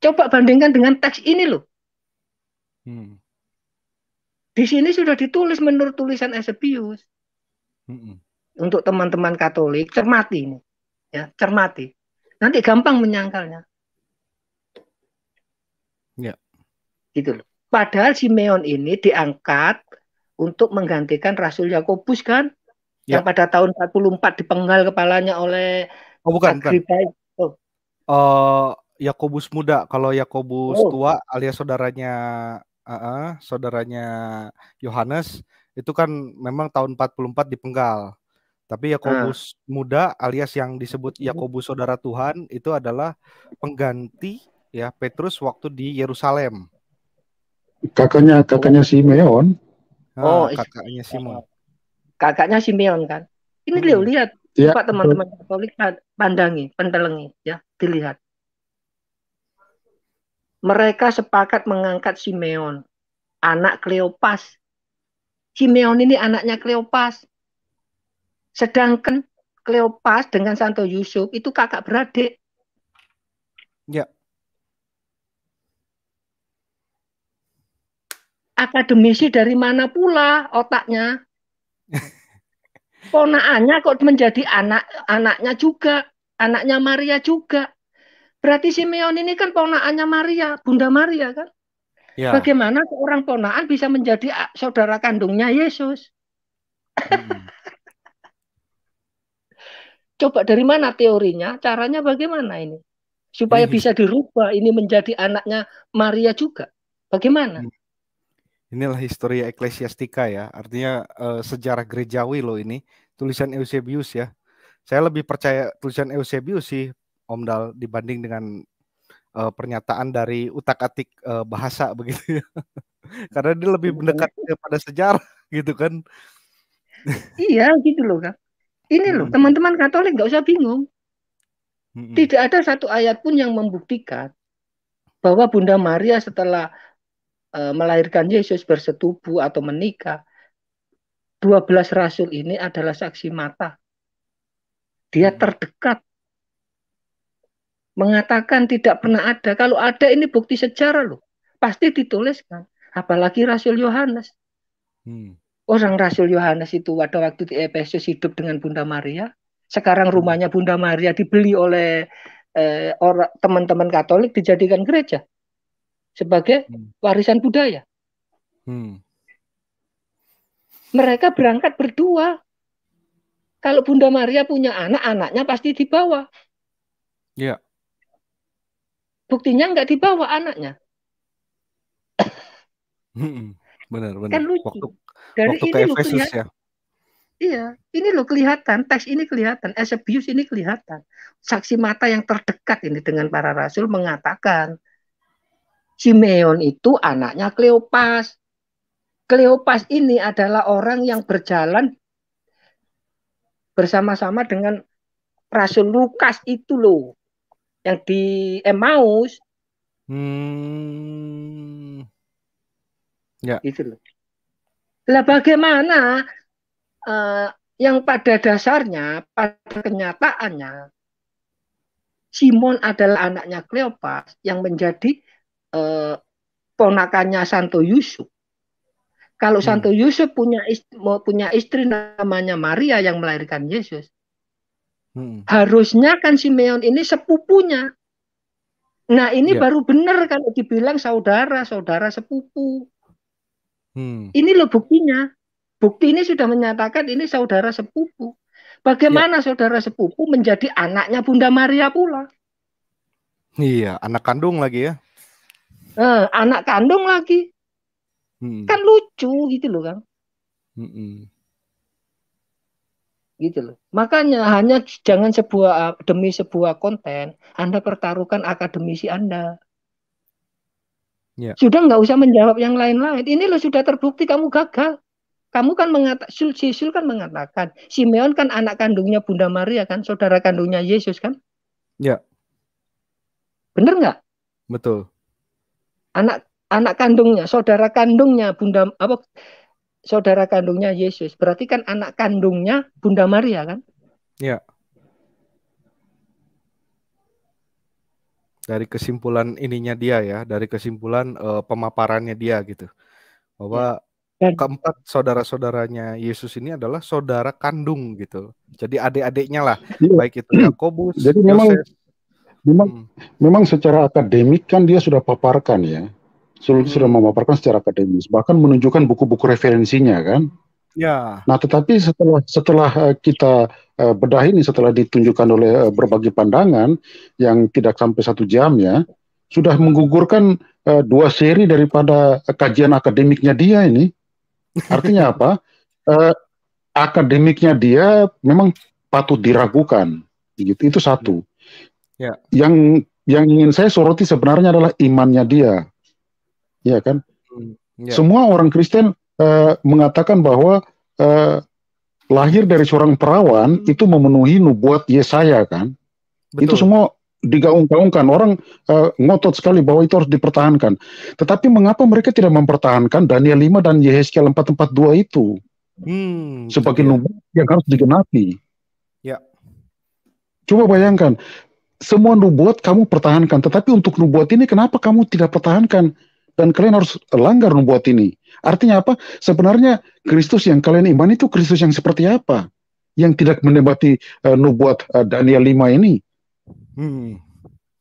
Coba bandingkan dengan teks ini loh. Di sini sudah ditulis menurut tulisan Eusebius. Untuk teman-teman Katolik, cermati ini. Ya, cermati. Nanti gampang menyangkalnya.
Ya.
Gitu loh. Padahal Simeon ini diangkat untuk menggantikan Rasul Yakobus kan?
Ya.
Yang pada tahun 44 dipenggal kepalanya oleh
bukan.
Agripa.
Yakobus muda. Kalau Yakobus tua alias saudaranya Yohanes itu kan memang tahun 44 dipenggal. Tapi Yakobus muda alias yang disebut Yakobus saudara Tuhan itu adalah pengganti ya Petrus waktu di Yerusalem.
Kakaknya Simeon.
Kakaknya Simon.
Kakaknya Simeon kan. Ini lihat. Coba teman-teman Katolik pandangi, pentelengi ya, dilihat. Mereka sepakat mengangkat Simeon, anak Kleopas. Simeon ini anaknya Kleopas. Sedangkan Kleopas dengan Santo Yusuf itu kakak beradik.
Ya.
Akademisi dari mana pula otaknya? Ponakannya kok menjadi anaknya juga, anaknya Maria juga. Berarti Simeon ini kan ponakannya Maria, Bunda Maria kan?
Ya.
Bagaimana seorang ponakan bisa menjadi saudara kandungnya Yesus? Coba dari mana teorinya? Caranya bagaimana ini? Supaya bisa dirubah ini menjadi anaknya Maria juga. Bagaimana?
Inilah Historia Ecclesiastica ya. Artinya sejarah gerejawi loh ini. Tulisan Eusebius ya. Saya lebih percaya tulisan Eusebius sih, Om Dal, dibanding dengan pernyataan dari utak-atik bahasa begitu ya. Karena dia lebih mendekat kepada sejarah gitu kan.
Iya gitu loh kan. Ini loh teman-teman Katolik nggak usah bingung. Tidak ada satu ayat pun yang membuktikan bahwa Bunda Maria setelah melahirkan Yesus bersetubuh atau menikah, 12 rasul ini adalah saksi mata. Dia terdekat. Mengatakan tidak pernah ada. Kalau ada ini bukti sejarah loh. Pasti dituliskan. Apalagi Rasul Yohanes. Orang Rasul Yohanes itu pada waktu di Efesus hidup dengan Bunda Maria. Sekarang rumahnya Bunda Maria dibeli oleh teman-teman Katolik, dijadikan gereja. Sebagai warisan budaya. Mereka berangkat berdua. Kalau Bunda Maria punya anak, anaknya pasti dibawa.
Iya.
Buktinya nggak dibawa anaknya.
Benar.
Kan lucu.
Waktu ke Efesus ya.
Iya, ini loh kelihatan, teks ini kelihatan, Eusebius ini kelihatan. Saksi mata yang terdekat ini dengan para rasul mengatakan Simeon itu anaknya Kleopas. Kleopas ini adalah orang yang berjalan bersama-sama dengan Rasul Lukas itu loh. Yang di Emmaus.
Ya.
Gitu loh. Lah bagaimana yang pada dasarnya, pada kenyataannya, Simon adalah anaknya Kleopas yang menjadi ponakannya Santo Yusuf. Kalau Santo Yusuf punya istri namanya Maria yang melahirkan Yesus, harusnya kan Simeon ini sepupunya. Nah ini baru benar kalau dibilang saudara sepupu. Ini loh buktinya. Bukti ini sudah menyatakan ini saudara sepupu. Bagaimana saudara sepupu menjadi anaknya Bunda Maria pula?
Iya, anak kandung lagi ya.
Anak kandung lagi. Kan lucu gitu loh kan. Gitu loh. Makanya hanya jangan demi sebuah konten Anda pertaruhkan akademisi Anda. Sudah nggak usah menjawab yang lain-lain. Ini loh sudah terbukti kamu gagal. Kamu kan Sul kan mengatakan Simeon kan anak kandungnya Bunda Maria kan, saudara kandungnya Yesus kan?
Ya.
Bener nggak?
Betul.
Anak kandungnya, saudara kandungnya saudara kandungnya Yesus. Berarti kan anak kandungnya Bunda Maria kan?
Ya. Dari kesimpulan ininya dia ya, dari kesimpulan pemaparannya dia gitu. Bahwa keempat saudara-saudaranya Yesus ini adalah saudara kandung gitu. Jadi adik-adiknya lah, baik itu Yakobus,
jadi memang secara akademik kan dia sudah paparkan ya. Sudah memaparkan secara akademis, bahkan menunjukkan buku-buku referensinya kan.
Ya.
Nah, tetapi setelah kita bedah ini, setelah ditunjukkan oleh berbagai pandangan yang tidak sampai 1 jam ya, sudah menggugurkan 2 seri daripada kajian akademiknya dia ini. Artinya apa? Akademiknya dia memang patut diragukan. Gitu. Itu satu.
Ya.
Yang ingin saya soroti sebenarnya adalah imannya dia. Ya kan? Ya. Semua orang Kristen mengatakan bahwa lahir dari seorang perawan itu memenuhi nubuat Yesaya kan? Betul. Itu semua digaung-gaungkan. Orang ngotot sekali bahwa itu harus dipertahankan. Tetapi mengapa mereka tidak mempertahankan Daniel 5 dan Yehezkiel 4:42 itu sebagai nubuat yang harus digenapi?
Ya.
Coba bayangkan, semua nubuat kamu pertahankan, tetapi untuk nubuat ini kenapa kamu tidak pertahankan? Dan kalian harus langgar nubuat ini. Artinya apa? Sebenarnya Kristus yang kalian imani itu Kristus yang seperti apa? yang tidak menikmati nubuat Daniel 5 ini.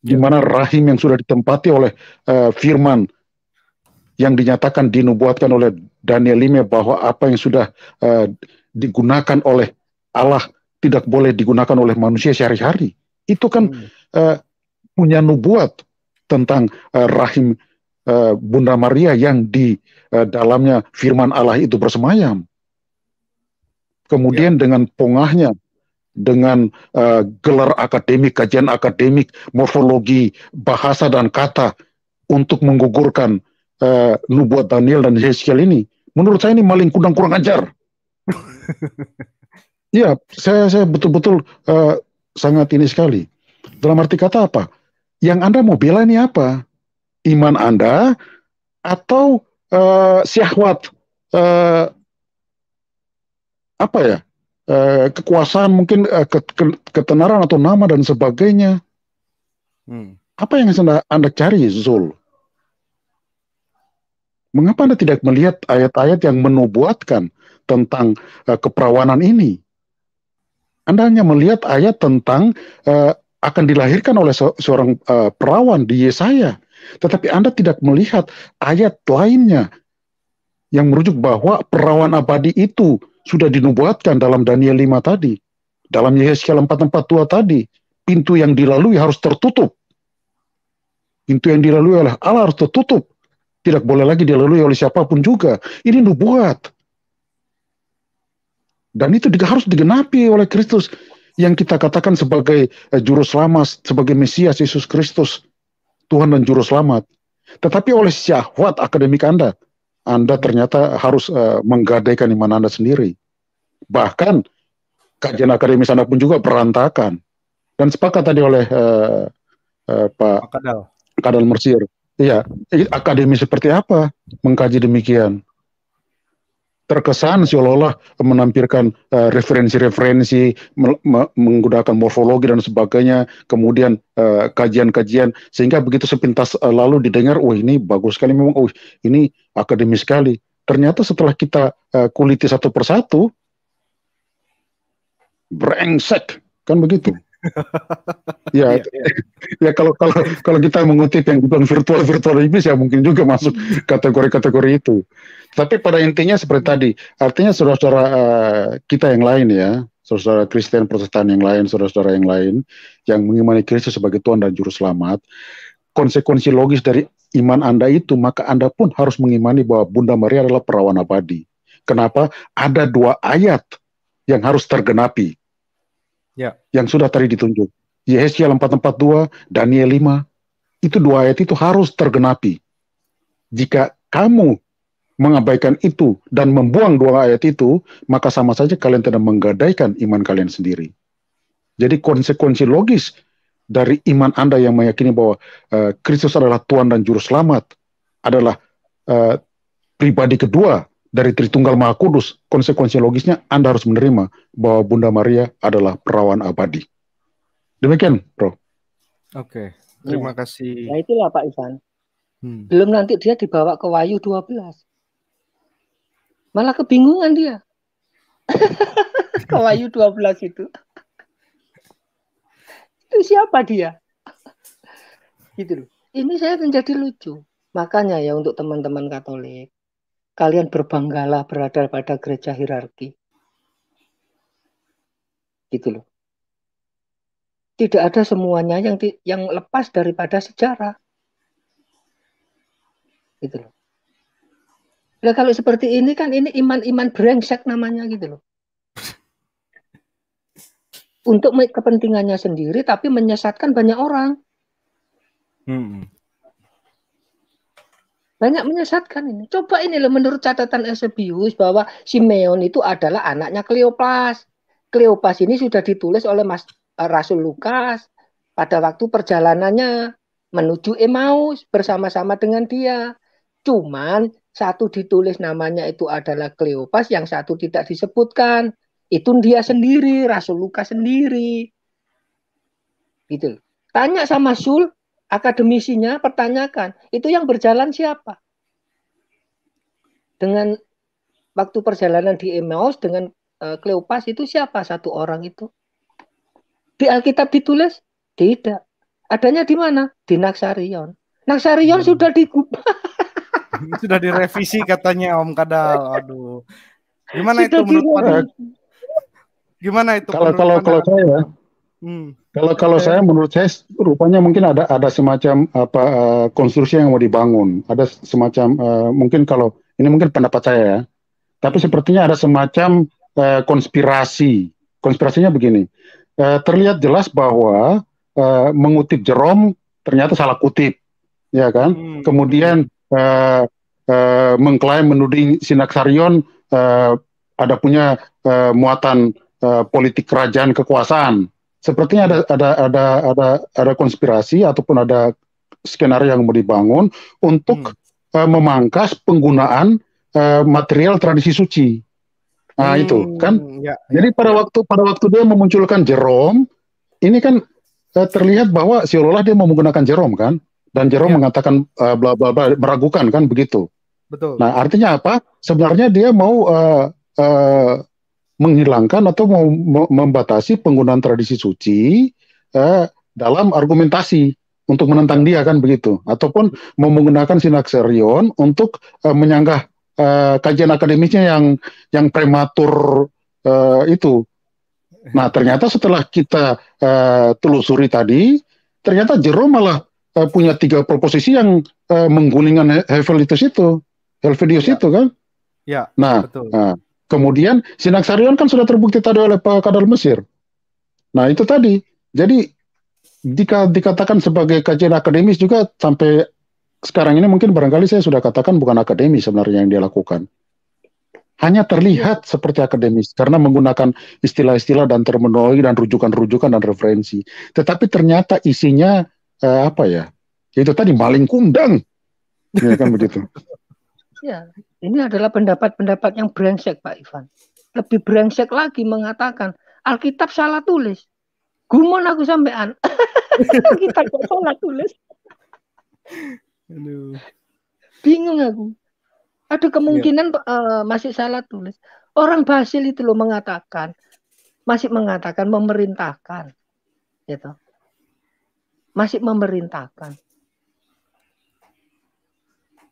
Di mana rahim yang sudah ditempati oleh firman yang dinyatakan dinubuatkan oleh Daniel 5 bahwa apa yang sudah digunakan oleh Allah tidak boleh digunakan oleh manusia sehari-hari. Itu kan punya nubuat tentang rahim Bunda Maria yang di dalamnya firman Allah itu bersemayam. Kemudian dengan pongahnya, dengan gelar akademik, kajian akademik, morfologi, bahasa dan kata untuk menggugurkan nubuat Daniel dan Yeskiel ini, menurut saya ini maling kudang kurang ajar. Iya, saya betul-betul sangat ini sekali. Dalam arti kata apa? Yang Anda mau bela ini apa? Iman Anda atau syahwat apa ya? Kekuasaan mungkin ketenaran atau nama dan sebagainya. Apa yang Anda cari, Zul? Mengapa Anda tidak melihat ayat-ayat yang menubuatkan tentang keperawanan ini? Anda hanya melihat ayat tentang akan dilahirkan oleh seorang perawan di Yesaya. Tetapi Anda tidak melihat ayat lainnya yang merujuk bahwa perawan abadi itu sudah dinubuatkan dalam Daniel 5 tadi. Dalam Yeskiel 4:42 tadi. Pintu yang dilalui harus tertutup. Pintu yang dilalui oleh Allah harus tertutup. Tidak boleh lagi dilalui oleh siapapun juga. Ini nubuat. Dan itu harus digenapi oleh Kristus yang kita katakan sebagai juru selamat, sebagai Mesias Yesus Kristus, Tuhan dan juru selamat. Tetapi oleh syahwat akademik Anda ternyata harus menggadaikan iman Anda sendiri. Bahkan kajian akademis Anda pun juga berantakan. Dan sepakat tadi oleh Pak Kadal Mersir. Iya, akademis seperti apa mengkaji demikian? Terkesan seolah-olah menampilkan referensi-referensi, menggunakan morfologi dan sebagainya, kemudian kajian-kajian, sehingga begitu sepintas lalu didengar, oh ini bagus sekali memang, oh ini akademis sekali. Ternyata setelah kita kuliti satu persatu, brengsek, kan begitu. Ya, ya kalau kita mengutip yang dibilang virtual iblis ya mungkin juga masuk kategori-kategori itu. Tapi pada intinya seperti tadi, artinya saudara-saudara kita yang lain ya, saudara Kristen Protestan yang lain, saudara-saudara yang lain yang mengimani Kristus sebagai Tuhan dan Juru Selamat, konsekuensi logis dari iman Anda itu, maka Anda pun harus mengimani bahwa Bunda Maria adalah perawan abadi. Kenapa? Ada 2 ayat yang harus tergenapi. Ya. Yang sudah tadi ditunjuk. Yeskiel 4:42, Daniel 5. Itu 2 ayat itu harus tergenapi. Jika kamu mengabaikan itu dan membuang 2 ayat itu, maka sama saja kalian tidak menggadaikan iman kalian sendiri. Jadi konsekuensi logis dari iman Anda yang meyakini bahwa Kristus adalah Tuhan dan Juru Selamat adalah pribadi kedua dari Tritunggal Maha Kudus, konsekuensi logisnya Anda harus menerima bahwa Bunda Maria adalah perawan abadi. Demikian, Bro.
Oke, terima kasih.
Nah itulah Pak Ivan. Belum nanti dia dibawa ke Wahyu 12. Malah kebingungan dia. Ke Wahyu 12 itu. Itu siapa dia? Gitu loh. Ini saya menjadi lucu. Makanya ya untuk teman-teman Katolik, kalian berbanggalah berada pada gereja hierarki. Gitu loh. Tidak ada semuanya yang lepas daripada sejarah. Gitu loh. Nah, kalau seperti ini kan ini iman-iman brengsek namanya gitu loh. Untuk kepentingannya sendiri tapi menyesatkan banyak orang. Banyak menyesatkan ini. Coba ini loh menurut catatan Eusebius bahwa Simeon itu adalah anaknya Kleopas. Kleopas ini sudah ditulis oleh Rasul Lukas pada waktu perjalanannya menuju Emmaus bersama-sama dengan dia. Cuman satu ditulis namanya itu adalah Kleopas, yang satu tidak disebutkan. Itu dia sendiri, Rasul Lukas sendiri. Gitu. Tanya sama Sul, akademisinya, pertanyakan, itu yang berjalan siapa? Dengan waktu perjalanan di Emmaus dengan Kleopas itu siapa satu orang itu? Di Alkitab ditulis? Tidak. Adanya di mana? Di Naksarion. Naksarion sudah digubah.
Sudah direvisi katanya Om Kadal. Aduh. Gimana
Sudah
itu menurut
direvisi.
Gimana itu
Kalau
menurut
kalau saya kalau saya menurut saya rupanya mungkin ada semacam konstruksi yang mau dibangun. Ada semacam mungkin kalau ini mungkin pendapat saya ya. Tapi sepertinya ada semacam konspirasi. Konspirasinya begini. Terlihat jelas bahwa mengutip Jerome ternyata salah kutip, ya kan? Kemudian mengklaim menuding Sinaksarion ada punya muatan politik kerajaan kekuasaan. Sepertinya ada konspirasi ataupun ada skenario yang mau dibangun untuk memangkas penggunaan material tradisi suci. Nah, itu kan. Jadi pada waktu dia memunculkan Jerome, ini kan terlihat bahwa seolah-olah dia mau menggunakan Jerome kan, dan Jerome mengatakan bla bla bla, meragukan kan begitu.
Betul.
Nah, artinya apa? Sebenarnya dia mau menghilangkan atau mau membatasi penggunaan tradisi suci dalam argumentasi untuk menentang dia kan begitu, ataupun mau menggunakan Sinaksarion untuk menyanggah kajian akademisnya yang prematur itu. Nah, ternyata setelah kita telusuri tadi, ternyata Jerome malah punya 3 proposisi yang menggulingkan Helvetius itu kan.
Ya,
nah,
betul.
Kemudian Sinaksarion kan sudah terbukti tadi oleh Pak Kadal Mesir. Nah, itu tadi. Jadi dikatakan sebagai kajian akademis juga sampai sekarang ini mungkin barangkali saya sudah katakan bukan akademis sebenarnya yang dia lakukan. Hanya terlihat seperti akademis karena menggunakan istilah-istilah dan terminologi dan rujukan-rujukan dan referensi. Tetapi ternyata isinya apa ya? Itu tadi maling kundang. Ya kan begitu.
Ya, ini adalah pendapat-pendapat yang brengsek, Pak Ivan. Lebih brengsek lagi mengatakan Alkitab salah tulis. Gumon aku sampean. Kita kok salah tulis.
Aduh.
Bingung aku. Ada kemungkinan masih salah tulis. Orang Basil itu loh masih mengatakan memerintahkan, gitu. Masih memerintahkan.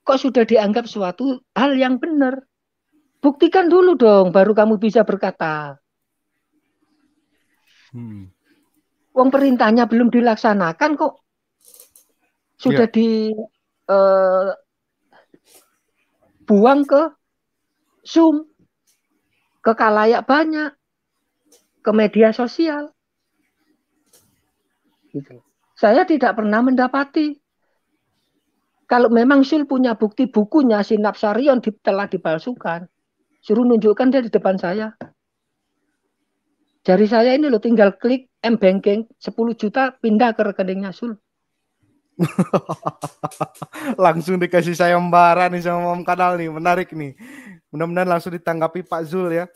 Kok sudah dianggap suatu hal yang benar? Buktikan dulu dong, baru kamu bisa berkata. Wong perintahnya belum dilaksanakan kok. Sudah buang ke Zoom, ke khalayak banyak, ke media sosial. Gitu. Saya tidak pernah mendapati. Kalau memang Sul punya bukti bukunya Sinaksarion telah dipalsukan, suruh nunjukkan dia di depan saya. Jari saya ini loh tinggal klik M-Banking 10 juta pindah ke rekeningnya Sul.
Langsung dikasih sayembara nih sama Om Kadal nih, menarik nih. Mudah-mudahan langsung ditanggapi Pak Zul ya.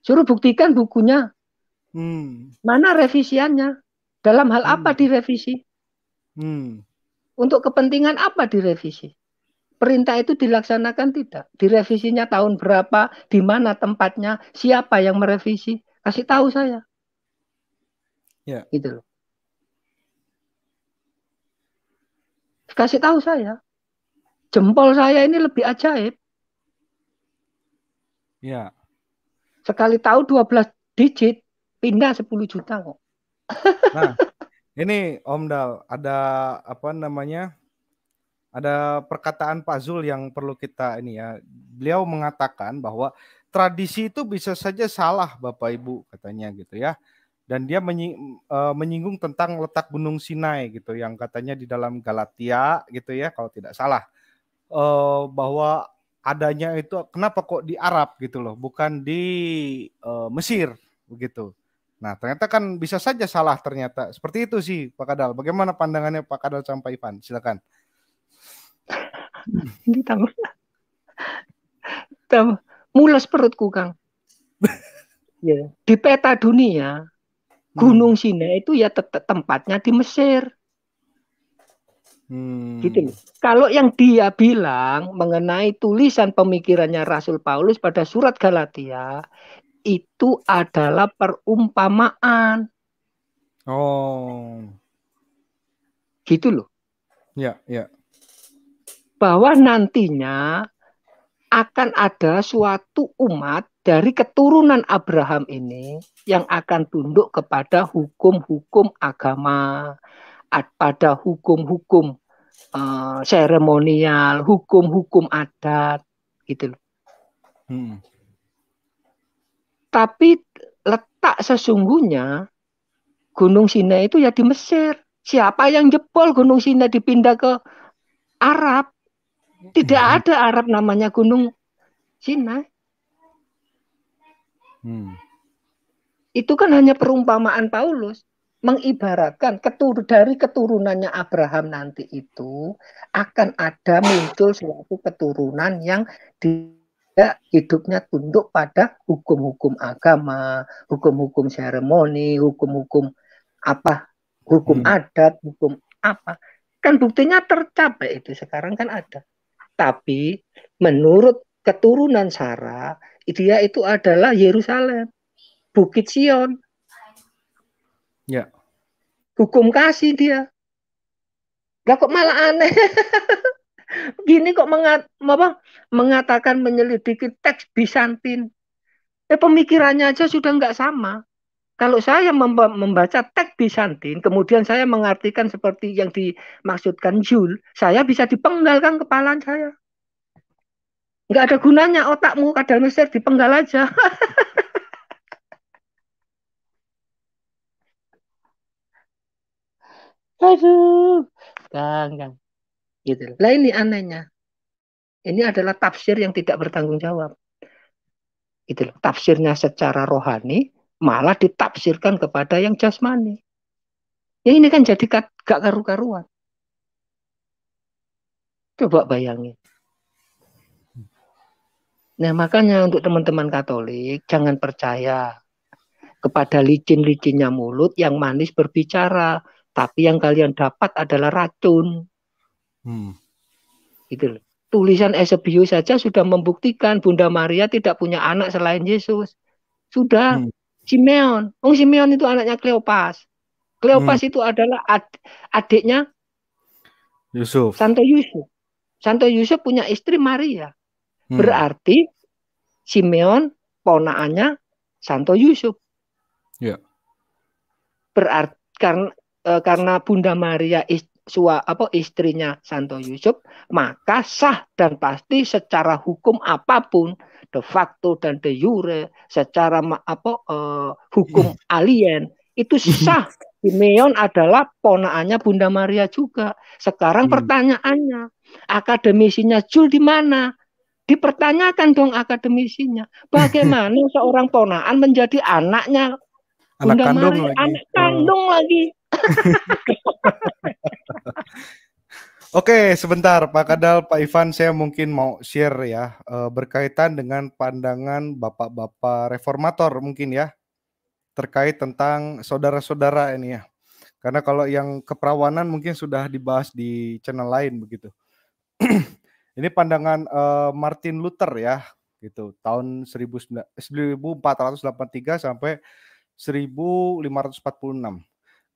Suruh buktikan bukunya. Mana revisiannya? Dalam hal apa direvisi? Untuk kepentingan apa direvisi? Perintah itu dilaksanakan tidak? Direvisinya tahun berapa? Di mana tempatnya? Siapa yang merevisi? Kasih tahu saya.
Ya.
Gitu loh. Kasih tahu saya. Jempol saya ini lebih ajaib.
Ya.
Sekali tahu 12 digit, pindah 10 juta kok.
Nah, ini Om Dal, ada apa namanya? Ada perkataan Pak Zul yang perlu kita ini ya. Beliau mengatakan bahwa tradisi itu bisa saja salah Bapak Ibu katanya gitu ya. Dan dia menyinggung tentang letak Gunung Sinai gitu yang katanya di dalam Galatia gitu ya kalau tidak salah. Bahwa adanya itu kenapa kok di Arab gitu loh, bukan di Mesir begitu. Nah, ternyata kan bisa saja salah ternyata. Seperti itu sih Pak Kadal. Bagaimana pandangannya Pak Kadal sama Ivan? Silakan.
Ini tambah mules perutku, Kang. Ya. Di peta dunia, Gunung Sinai itu ya tempatnya di Mesir. Gitu loh. Kalau yang dia bilang mengenai tulisan pemikirannya Rasul Paulus pada surat Galatia itu adalah perumpamaan.
Oh.
Gitu loh.
Ya, ya.
Bahwa nantinya akan ada suatu umat dari keturunan Abraham ini yang akan tunduk kepada hukum-hukum agama, pada hukum-hukum seremonial, hukum-hukum adat, gitu loh. Tapi letak sesungguhnya Gunung Sinai itu ya di Mesir. Siapa yang jebol Gunung Sinai dipindah ke Arab? Tidak ada Arab namanya Gunung Sinai. Itu kan hanya perumpamaan Paulus. Mengibaratkan dari keturunannya Abraham nanti itu akan ada muncul suatu keturunan yang dia hidupnya tunduk pada hukum-hukum agama, hukum-hukum seremoni, hukum-hukum apa, hukum adat, hukum apa. Kan buktinya tercapai itu sekarang kan ada. Tapi menurut keturunan Sarah, dia itu adalah Yerusalem, Bukit Sion.
Ya.
Hukum kasih dia. Lah kok malah aneh. Gini kok mengatakan menyelidiki teks Bizantin. Pemikirannya aja sudah nggak sama. Kalau saya membaca teks Bizantin, kemudian saya mengartikan seperti yang dimaksudkan Jules, saya bisa dipenggalkan kepala saya. Nggak ada gunanya otakmu, kadang Mesir dipenggal aja. Aduh, Kang. Gitu. Lah ini anehnya. Ini adalah tafsir yang tidak bertanggung jawab. Gitu. Tafsirnya secara rohani malah ditafsirkan kepada yang jasmani. Ya ini kan jadi gak karu-karuan. Coba bayangin. Nah makanya untuk teman-teman Katolik jangan percaya kepada licin-licinnya mulut yang manis berbicara, tapi yang kalian dapat adalah racun. Gitu loh. Tulisan Eusebius saja sudah membuktikan Bunda Maria tidak punya anak selain Yesus. Sudah. Simeon. Simeon itu anaknya Kleopas. Kleopas itu adalah adiknya
Yusuf.
Santo Yusuf. Santo Yusuf punya istri Maria. Berarti Simeon ponakannya Santo Yusuf.
Ya.
Berarti karena Bunda Maria istrinya Santo Yusuf, maka sah dan pasti secara hukum apapun, de facto dan de jure, secara hukum alien itu sah. Simeon adalah ponakannya Bunda Maria juga. Sekarang pertanyaannya, akademisinya Jules di mana? Dipertanyakan dong akademisinya. Bagaimana seorang ponakan menjadi anaknya Bunda Maria, anak kandung lagi.
Oke, sebentar Pak Kadal, Pak Ivan, saya mungkin mau share ya, berkaitan dengan pandangan bapak-bapak reformator mungkin ya, terkait tentang saudara-saudara ini ya. Karena kalau yang keperawanan mungkin sudah dibahas di channel lain begitu. Ini pandangan Martin Luther ya, gitu, tahun 1483 sampai 1546.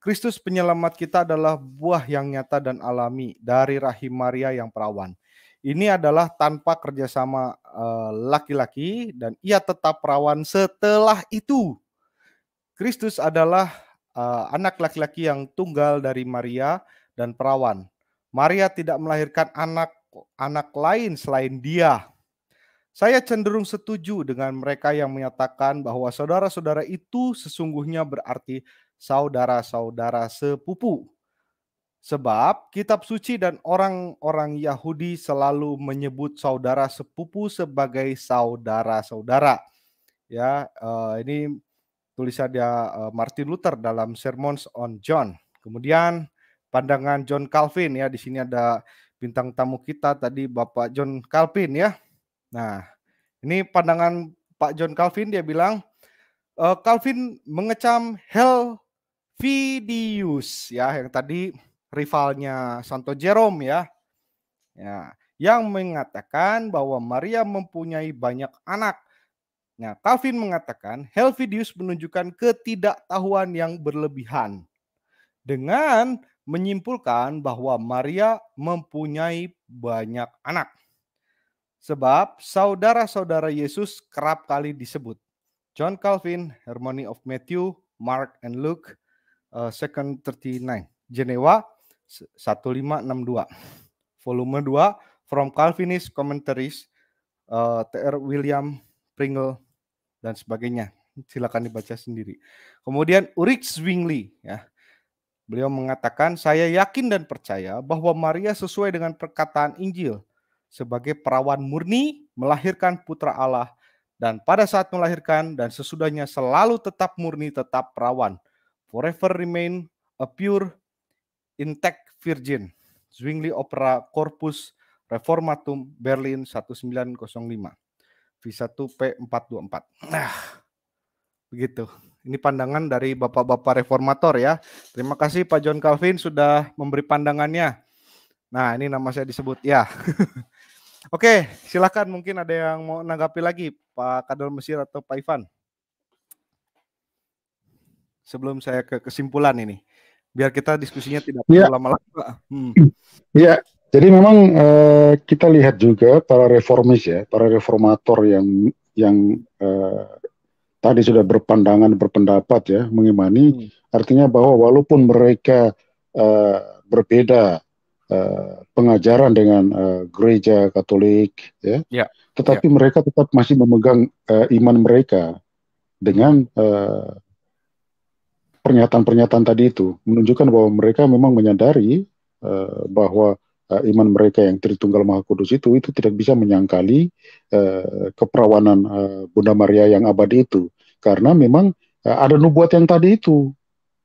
Kristus penyelamat kita adalah buah yang nyata dan alami dari rahim Maria yang perawan. Ini adalah tanpa kerjasama laki-laki dan ia tetap perawan setelah itu. Kristus adalah anak laki-laki yang tunggal dari Maria dan perawan. Maria tidak melahirkan anak lain selain dia. Saya cenderung setuju dengan mereka yang menyatakan bahwa saudara-saudara itu sesungguhnya berarti saudara-saudara sepupu. Sebab kitab suci dan orang-orang Yahudi selalu menyebut saudara sepupu sebagai saudara-saudara. Ya, ini tulisannya Martin Luther dalam Sermons on John. Kemudian pandangan John Calvin ya, di sini ada bintang tamu kita tadi Bapak John Calvin ya. Nah, ini pandangan Pak John Calvin, dia bilang Calvin mengecam Helvidius ya, yang tadi rivalnya Santo Jerome ya. Yang mengatakan bahwa Maria mempunyai banyak anak. Nah, Calvin mengatakan Helvidius menunjukkan ketidaktahuan yang berlebihan dengan menyimpulkan bahwa Maria mempunyai banyak anak. Sebab saudara-saudara Yesus kerap kali disebut. John Calvin, Harmony of Matthew, Mark and Luke, 239. Jenewa 1562. Volume 2, From Calvinist Commentaries, T.R. William Pringle, dan sebagainya. Silakan dibaca sendiri. Kemudian Ulrich Zwingli, ya. Beliau mengatakan, saya yakin dan percaya bahwa Maria sesuai dengan perkataan Injil sebagai perawan murni melahirkan putra Allah, dan pada saat melahirkan dan sesudahnya selalu tetap murni, tetap perawan. Forever remain a pure, intact virgin. Zwingli Opera Corpus Reformatum Berlin 1905. V1P424. Nah, begitu. Ini pandangan dari Bapak-Bapak Reformator ya. Terima kasih Pak John Calvin sudah memberi pandangannya. Nah, ini nama saya disebut ya. Oke, silakan, mungkin ada yang mau menanggapi lagi Pak Kadal Mesir atau Pak Ivan. Sebelum saya ke kesimpulan ini, biar kita diskusinya tidak perlu lama-lama.
Ya, jadi memang kita lihat juga para reformis ya, para reformator yang tadi sudah berpendapat ya, mengimani, artinya bahwa walaupun mereka berbeda pengajaran dengan gereja Katolik ya, tetapi mereka tetap masih memegang iman mereka dengan pernyataan-pernyataan tadi itu, menunjukkan bahwa mereka memang menyadari bahwa iman mereka yang Tritunggal Maha Kudus itu tidak bisa menyangkali keperawanan Bunda Maria yang abadi itu, karena memang ada nubuat yang tadi itu.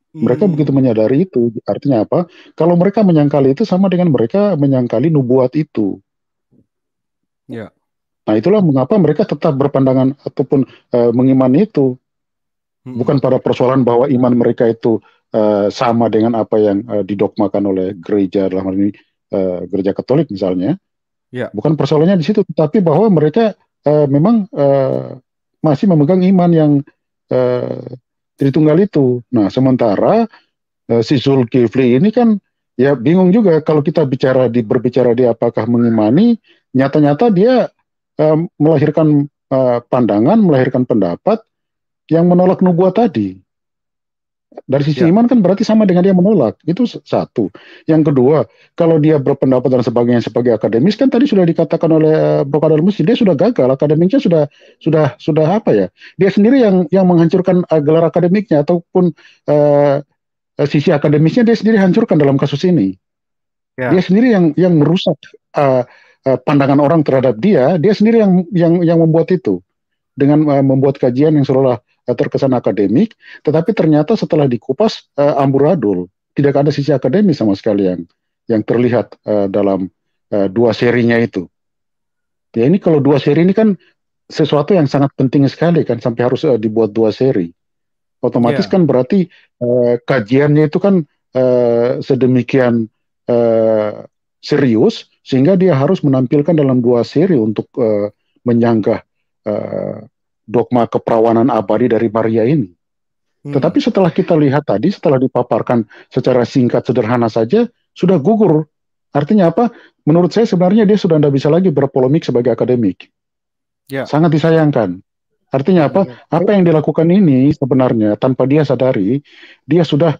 Mereka begitu menyadari itu. Artinya apa? Kalau mereka menyangkali itu sama dengan mereka menyangkali nubuat itu.
Ya.
Nah, itulah mengapa mereka tetap berpandangan ataupun mengimani itu. Bukan pada persoalan bahwa iman mereka itu sama dengan apa yang didogmakan oleh gereja, dalam hal ini gereja Katolik misalnya.
Ya.
Bukan persoalannya di situ, tetapi bahwa mereka memang masih memegang iman yang Tritunggal itu. Nah, sementara si Zulkifli ini kan ya bingung juga kalau kita berbicara dia apakah mengimani, nyata-nyata dia melahirkan pandangan, melahirkan pendapat yang menolak nubuat tadi. Dari sisi iman kan berarti sama dengan dia menolak. Itu satu. Yang kedua, kalau dia berpendapat dan sebagainya sebagai akademis, kan tadi sudah dikatakan oleh Bro Kadal Mesir, dia sudah gagal. Akademiknya sudah apa ya? Dia sendiri yang menghancurkan gelar akademiknya ataupun sisi akademisnya dia sendiri hancurkan dalam kasus ini. Dia sendiri yang merusak pandangan orang terhadap dia sendiri yang membuat itu. Dengan membuat kajian yang seolah terkesan akademik, tetapi ternyata setelah dikupas amburadul, tidak ada sisi akademis sama sekali yang terlihat dalam dua serinya itu. Ya, ini kalau dua seri ini kan sesuatu yang sangat penting sekali kan, sampai harus dibuat dua seri. Otomatis kan berarti kajiannya itu kan sedemikian serius sehingga dia harus menampilkan dalam dua seri untuk menyanggah dogma keperawanan abadi dari Maria ini. Tetapi setelah kita lihat tadi, setelah dipaparkan secara singkat sederhana saja, sudah gugur. Artinya apa? Menurut saya sebenarnya dia sudah tidak bisa lagi berpolemik sebagai akademik. Sangat disayangkan. Artinya apa? Apa yang dilakukan ini sebenarnya tanpa dia sadari, dia sudah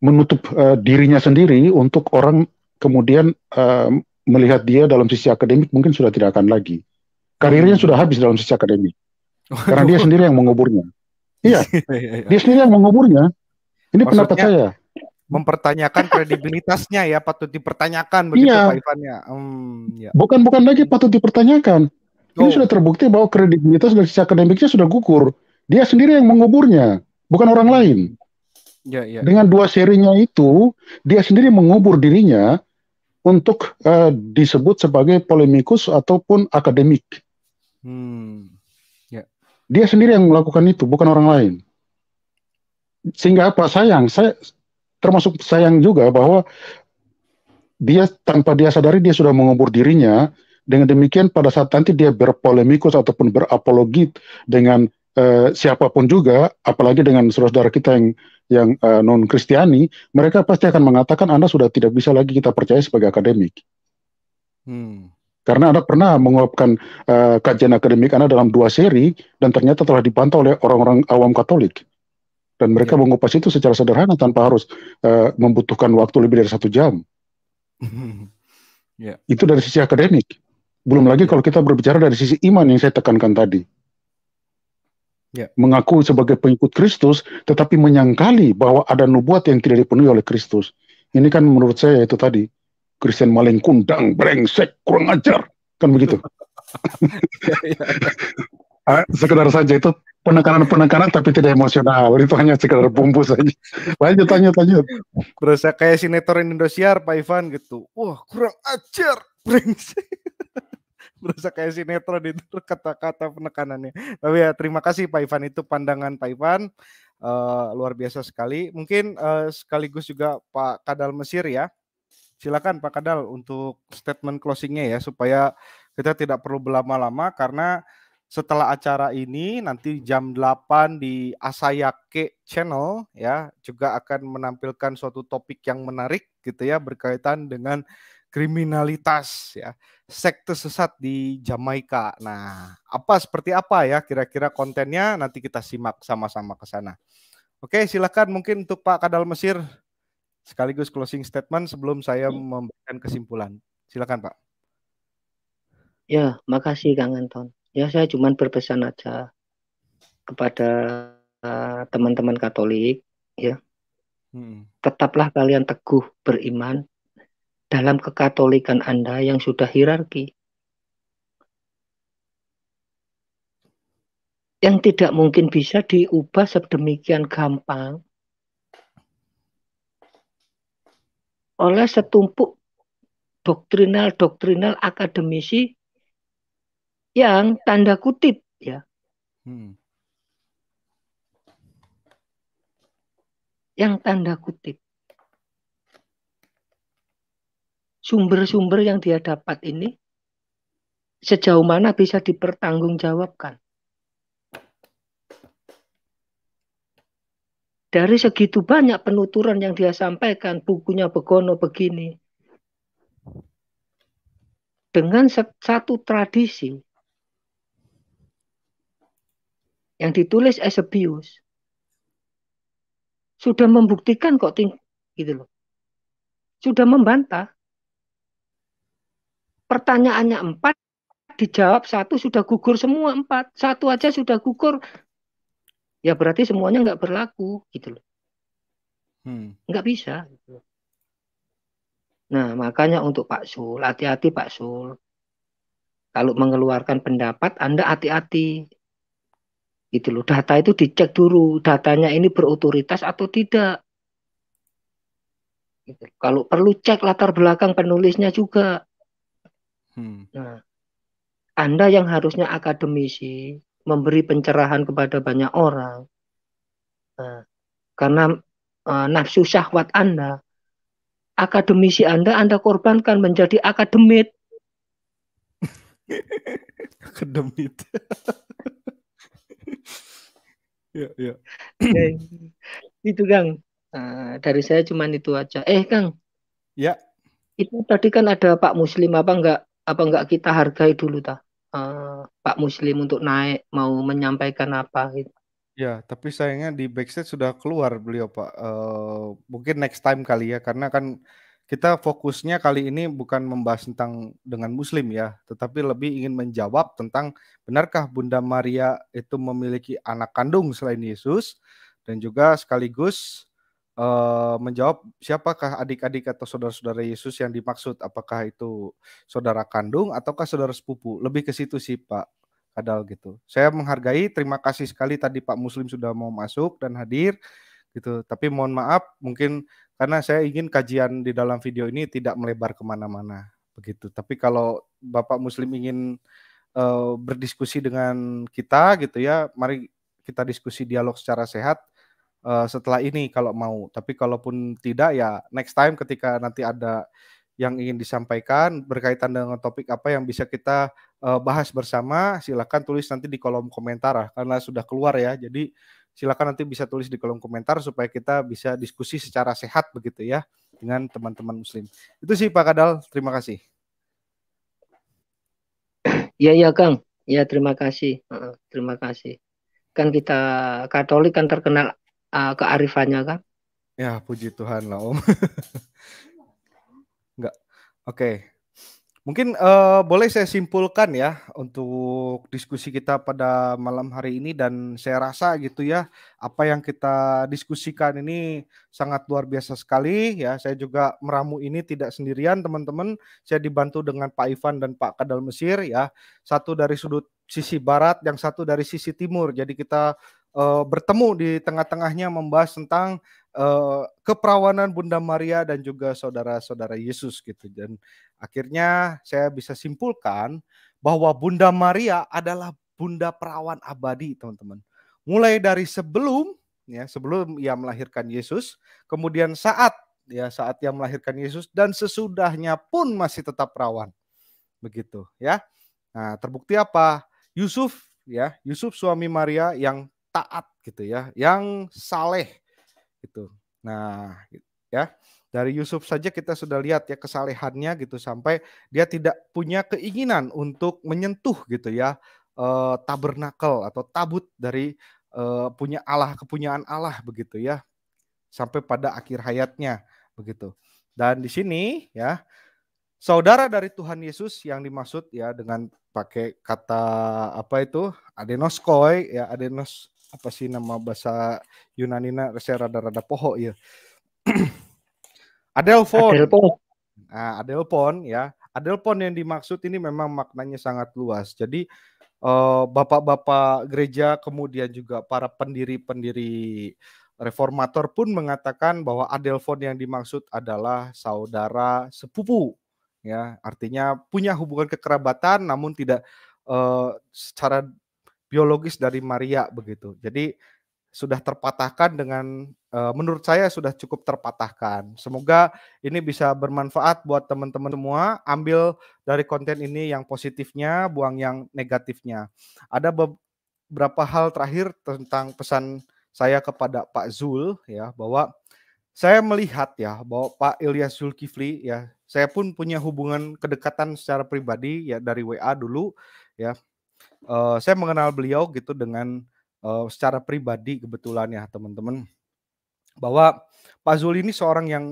menutup dirinya sendiri untuk orang kemudian melihat dia dalam sisi akademik mungkin sudah tidak akan lagi. Karirnya sudah habis dalam sisi akademik. Karena dia sendiri yang menguburnya. Iya, dia sendiri yang menguburnya. Ini pendapat saya.
Mempertanyakan kredibilitasnya ya, patut dipertanyakan begitu Pak Ivan ya.
Bukan lagi patut dipertanyakan. Ini sudah terbukti bahwa kredibilitas dari sisi akademiknya sudah gugur. Dia sendiri yang menguburnya, bukan orang lain. Dengan dua serinya itu, dia sendiri mengubur dirinya untuk disebut sebagai polemikus ataupun akademik. Dia sendiri yang melakukan itu, bukan orang lain. Sehingga apa? Saya termasuk sayang juga bahwa dia tanpa dia sadari dia sudah mengubur dirinya. Dengan demikian pada saat nanti dia berpolemikus ataupun berapologit dengan siapapun juga, apalagi dengan saudara kita yang non Kristiani, mereka pasti akan mengatakan Anda sudah tidak bisa lagi kita percaya sebagai akademik. Karena Anda pernah menguapkan kajian akademik Anda dalam 2 seri dan ternyata telah dipantau oleh orang-orang awam Katolik. Dan mereka mengupas itu secara sederhana tanpa harus membutuhkan waktu lebih dari 1 jam. Itu dari sisi akademik. Belum lagi kalau kita berbicara dari sisi iman yang saya tekankan tadi. Mengaku sebagai pengikut Kristus, tetapi menyangkali bahwa ada nubuat yang tidak dipenuhi oleh Kristus. Ini kan menurut saya itu tadi, Kristen maling kundang, brengsek, kurang ajar. Kan begitu. Sekedar saja itu penekanan tapi tidak emosional. Itu hanya sekedar bumbu saja. Lanjut.
Berasa kayak sinetron Indosiar, Pak Ivan gitu. Wah, kurang ajar, brengsek. Berasa kayak sinetron itu kata-kata penekanannya. Tapi ya terima kasih Pak Ivan, itu pandangan Pak Ivan. Luar biasa sekali. Mungkin sekaligus juga Pak Kadal Mesir ya. Silakan Pak Kadal untuk statement closingnya ya, supaya kita tidak perlu berlama-lama, karena setelah acara ini nanti jam 8 di Asayake Channel ya juga akan menampilkan suatu topik yang menarik gitu ya, berkaitan dengan kriminalitas ya, sekte sesat di Jamaika. Nah, seperti apa ya kira-kira kontennya, nanti kita simak sama-sama ke sana. Oke, silakan mungkin untuk Pak Kadal Mesir sekaligus closing statement sebelum saya memberikan kesimpulan. Silakan Pak.
Ya, makasih Kang Anton. Ya, saya cuma berpesan aja kepada teman-teman Katolik, ya. Tetaplah kalian teguh beriman dalam kekatolikan Anda yang sudah hierarki. Yang tidak mungkin bisa diubah sedemikian gampang oleh setumpuk doktrinal akademisi yang tanda kutip ya. Yang tanda kutip. Sumber-sumber yang dia dapat ini sejauh mana bisa dipertanggungjawabkan. Dari segitu banyak penuturan yang dia sampaikan, bukunya Begono begini. Dengan satu tradisi yang ditulis Eusebius sudah membuktikan kok gitu loh. Sudah membantah. Pertanyaannya 4 dijawab 1, sudah gugur semua 4. 1 aja sudah gugur. Ya berarti semuanya nggak berlaku gitu loh. Nggak bisa. Gitu. Nah makanya untuk Pak Sul, hati-hati Pak Sul. Kalau mengeluarkan pendapat, Anda hati-hati. Gitu loh. Data itu dicek dulu. Datanya ini berotoritas atau tidak. Gitu. Kalau perlu cek latar belakang penulisnya juga. Nah, Anda yang harusnya akademisi, memberi pencerahan kepada banyak orang. Nah, karena nafsu syahwat Anda, akademisi Anda korbankan menjadi akademit.
Akademit. Ya.
Itu Kang. Dari saya cuma itu aja. Kang.
Ya.
Itu tadi kan ada Pak Muslim, apa enggak kita hargai dulu Pak Muslim untuk naik mau menyampaikan apa gitu.
Ya, tapi sayangnya di backstage sudah keluar beliau Pak. Mungkin next time kali ya, karena kan kita fokusnya kali ini bukan membahas tentang dengan Muslim ya, tetapi lebih ingin menjawab tentang benarkah Bunda Maria itu memiliki anak kandung selain Yesus, dan juga sekaligus menjawab siapakah adik-adik atau saudara-saudara Yesus yang dimaksud, apakah itu saudara kandung ataukah saudara sepupu. Lebih ke situ sih Pak Kadal gitu. Saya menghargai, terima kasih sekali tadi Pak Muslim sudah mau masuk dan hadir gitu. Tapi mohon maaf mungkin karena saya ingin kajian di dalam video ini tidak melebar kemana-mana begitu. Tapi kalau Bapak Muslim ingin berdiskusi dengan kita gitu ya, mari kita diskusi dialog secara sehat. setelah ini kalau mau. Tapi kalaupun tidak ya next time ketika nanti ada yang ingin disampaikan berkaitan dengan topik apa yang bisa kita bahas bersama, silakan tulis nanti di kolom komentar karena sudah keluar ya. Jadi silakan nanti bisa tulis di kolom komentar supaya kita bisa diskusi secara sehat begitu ya dengan teman-teman muslim. Itu sih Pak Kadal, terima kasih.
Iya Kang, ya terima kasih, terima kasih. Kan kita Katolik kan terkenal kearifannya kan.
Ya puji Tuhan lah Om. Enggak, oke. Mungkin boleh saya simpulkan ya untuk diskusi kita pada malam hari ini, dan saya rasa gitu ya apa yang kita diskusikan ini sangat luar biasa sekali ya. Saya juga meramu ini tidak sendirian teman-teman, saya dibantu dengan Pak Ivan dan Pak Kadal Mesir ya. Satu dari sudut sisi barat, yang satu dari sisi timur. Jadi kita bertemu di tengah-tengahnya membahas tentang keperawanan Bunda Maria dan juga saudara-saudara Yesus gitu. Dan akhirnya saya bisa simpulkan bahwa Bunda Maria adalah bunda perawan abadi, teman-teman. Mulai dari sebelum ia melahirkan Yesus, kemudian saat ia melahirkan Yesus, dan sesudahnya pun masih tetap perawan. Begitu ya. Nah, terbukti apa? Yusuf suami Maria yang taat gitu ya, yang saleh gitu. Nah, ya. Dari Yusuf saja kita sudah lihat ya kesalehannya gitu, sampai dia tidak punya keinginan untuk menyentuh gitu ya tabernakel atau tabut dari kepunyaan Allah begitu ya, sampai pada akhir hayatnya begitu. Dan di sini ya saudara dari Tuhan Yesus yang dimaksud ya dengan pakai kata apa itu adenoskoi ya, adenos apa sih nama bahasa Yunanina, saya rada-rada poho ya. Adelphon. Nah, Adelphon ya. Adelphon yang dimaksud ini memang maknanya sangat luas. Jadi bapak-bapak gereja kemudian juga para pendiri-pendiri reformator pun mengatakan bahwa Adelphon yang dimaksud adalah saudara sepupu. Ya, artinya punya hubungan kekerabatan namun tidak secara biologis dari Maria begitu. Jadi sudah terpatahkan dengan menurut saya sudah cukup terpatahkan. Semoga ini bisa bermanfaat buat teman-teman semua. Ambil dari konten ini yang positifnya, buang yang negatifnya. Ada beberapa hal terakhir tentang pesan saya kepada Pak Zul ya, bahwa saya melihat ya bahwa Pak Ilyas Zulkifli ya, saya pun punya hubungan kedekatan secara pribadi ya dari WA dulu ya. Saya mengenal beliau gitu dengan secara pribadi kebetulan ya teman-teman, bahwa Pak Zul ini seorang yang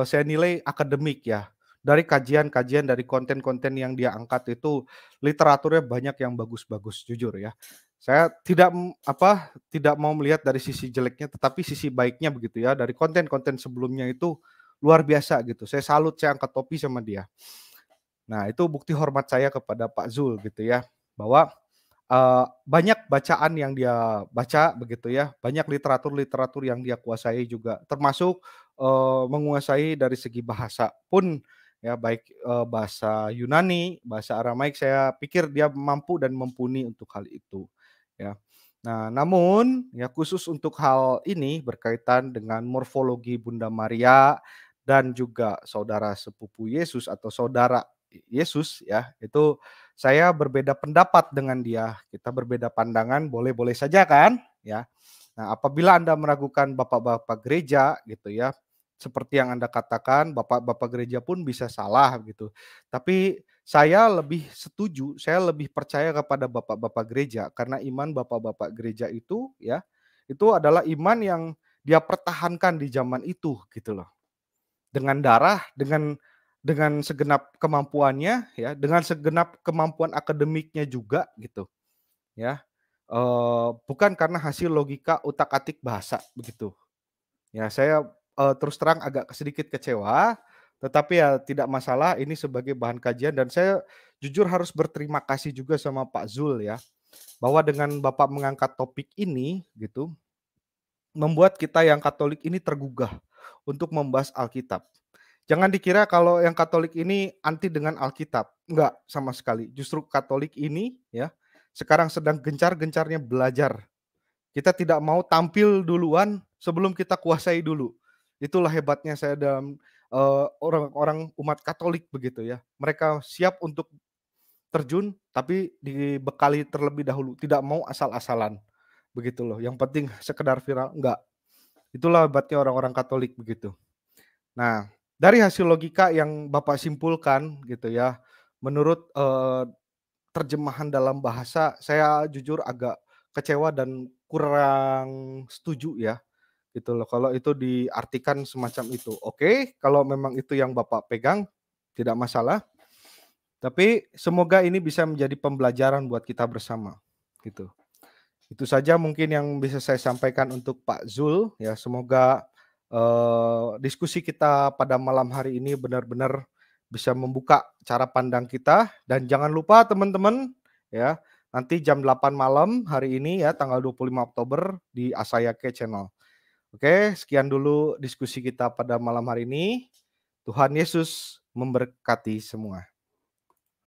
saya nilai akademik ya. Dari kajian-kajian, dari konten-konten yang dia angkat itu literaturnya banyak yang bagus-bagus jujur ya. Saya tidak mau melihat dari sisi jeleknya, tetapi sisi baiknya begitu ya. Dari konten-konten sebelumnya itu luar biasa gitu. Saya salut, saya angkat topi sama dia. Nah, itu bukti hormat saya kepada Pak Zul gitu ya, bahwa banyak bacaan yang dia baca begitu ya, banyak literatur-literatur yang dia kuasai juga, termasuk menguasai dari segi bahasa pun ya, baik bahasa Yunani, bahasa Aramaik, saya pikir dia mampu dan mumpuni untuk hal itu ya. Nah, namun ya khusus untuk hal ini berkaitan dengan morfologi Bunda Maria dan juga saudara sepupu Yesus atau saudara Yesus ya, itu saya berbeda pendapat dengan dia. Kita berbeda pandangan, boleh-boleh saja kan ya. Nah, apabila Anda meragukan bapak-bapak gereja gitu ya, seperti yang Anda katakan, bapak-bapak gereja pun bisa salah gitu. Tapi saya lebih setuju, saya lebih percaya kepada bapak-bapak gereja, karena iman bapak-bapak gereja itu ya, itu adalah iman yang dia pertahankan di zaman itu gitu loh. Dengan darah, dengan segenap kemampuannya ya, dengan segenap kemampuan akademiknya juga gitu ya. Bukan karena hasil logika utak-atik bahasa begitu. Ya, saya terus terang agak sedikit kecewa, tetapi ya tidak masalah, ini sebagai bahan kajian. Dan saya jujur harus berterima kasih juga sama Pak Zul ya, bahwa dengan Bapak mengangkat topik ini gitu, membuat kita yang Katolik ini tergugah untuk membahas Alkitab. Jangan dikira kalau yang Katolik ini anti dengan Alkitab. Enggak, sama sekali. Justru Katolik ini ya sekarang sedang gencar-gencarnya belajar Kita tidak mau tampil duluan sebelum kita kuasai dulu. Itulah hebatnya saya dalam orang-orang umat Katolik begitu ya. Mereka siap untuk terjun tapi dibekali terlebih dahulu, tidak mau asal-asalan. Begitu loh. Yang penting sekedar viral, enggak. Itulah hebatnya orang-orang Katolik begitu. Nah, dari hasil logika yang Bapak simpulkan gitu ya, menurut terjemahan dalam bahasa, saya jujur agak kecewa dan kurang setuju ya, gitu loh. Kalau itu diartikan semacam itu, oke, kalau memang itu yang Bapak pegang, tidak masalah. Tapi semoga ini bisa menjadi pembelajaran buat kita bersama, gitu. Itu saja mungkin yang bisa saya sampaikan untuk Pak Zul ya. Semoga diskusi kita pada malam hari ini benar-benar bisa membuka cara pandang kita, dan jangan lupa teman-teman ya, nanti jam 8 malam hari ini ya, tanggal 25 Oktober di Asayake Channel. Oke, sekian dulu diskusi kita pada malam hari ini. Tuhan Yesus memberkati semua.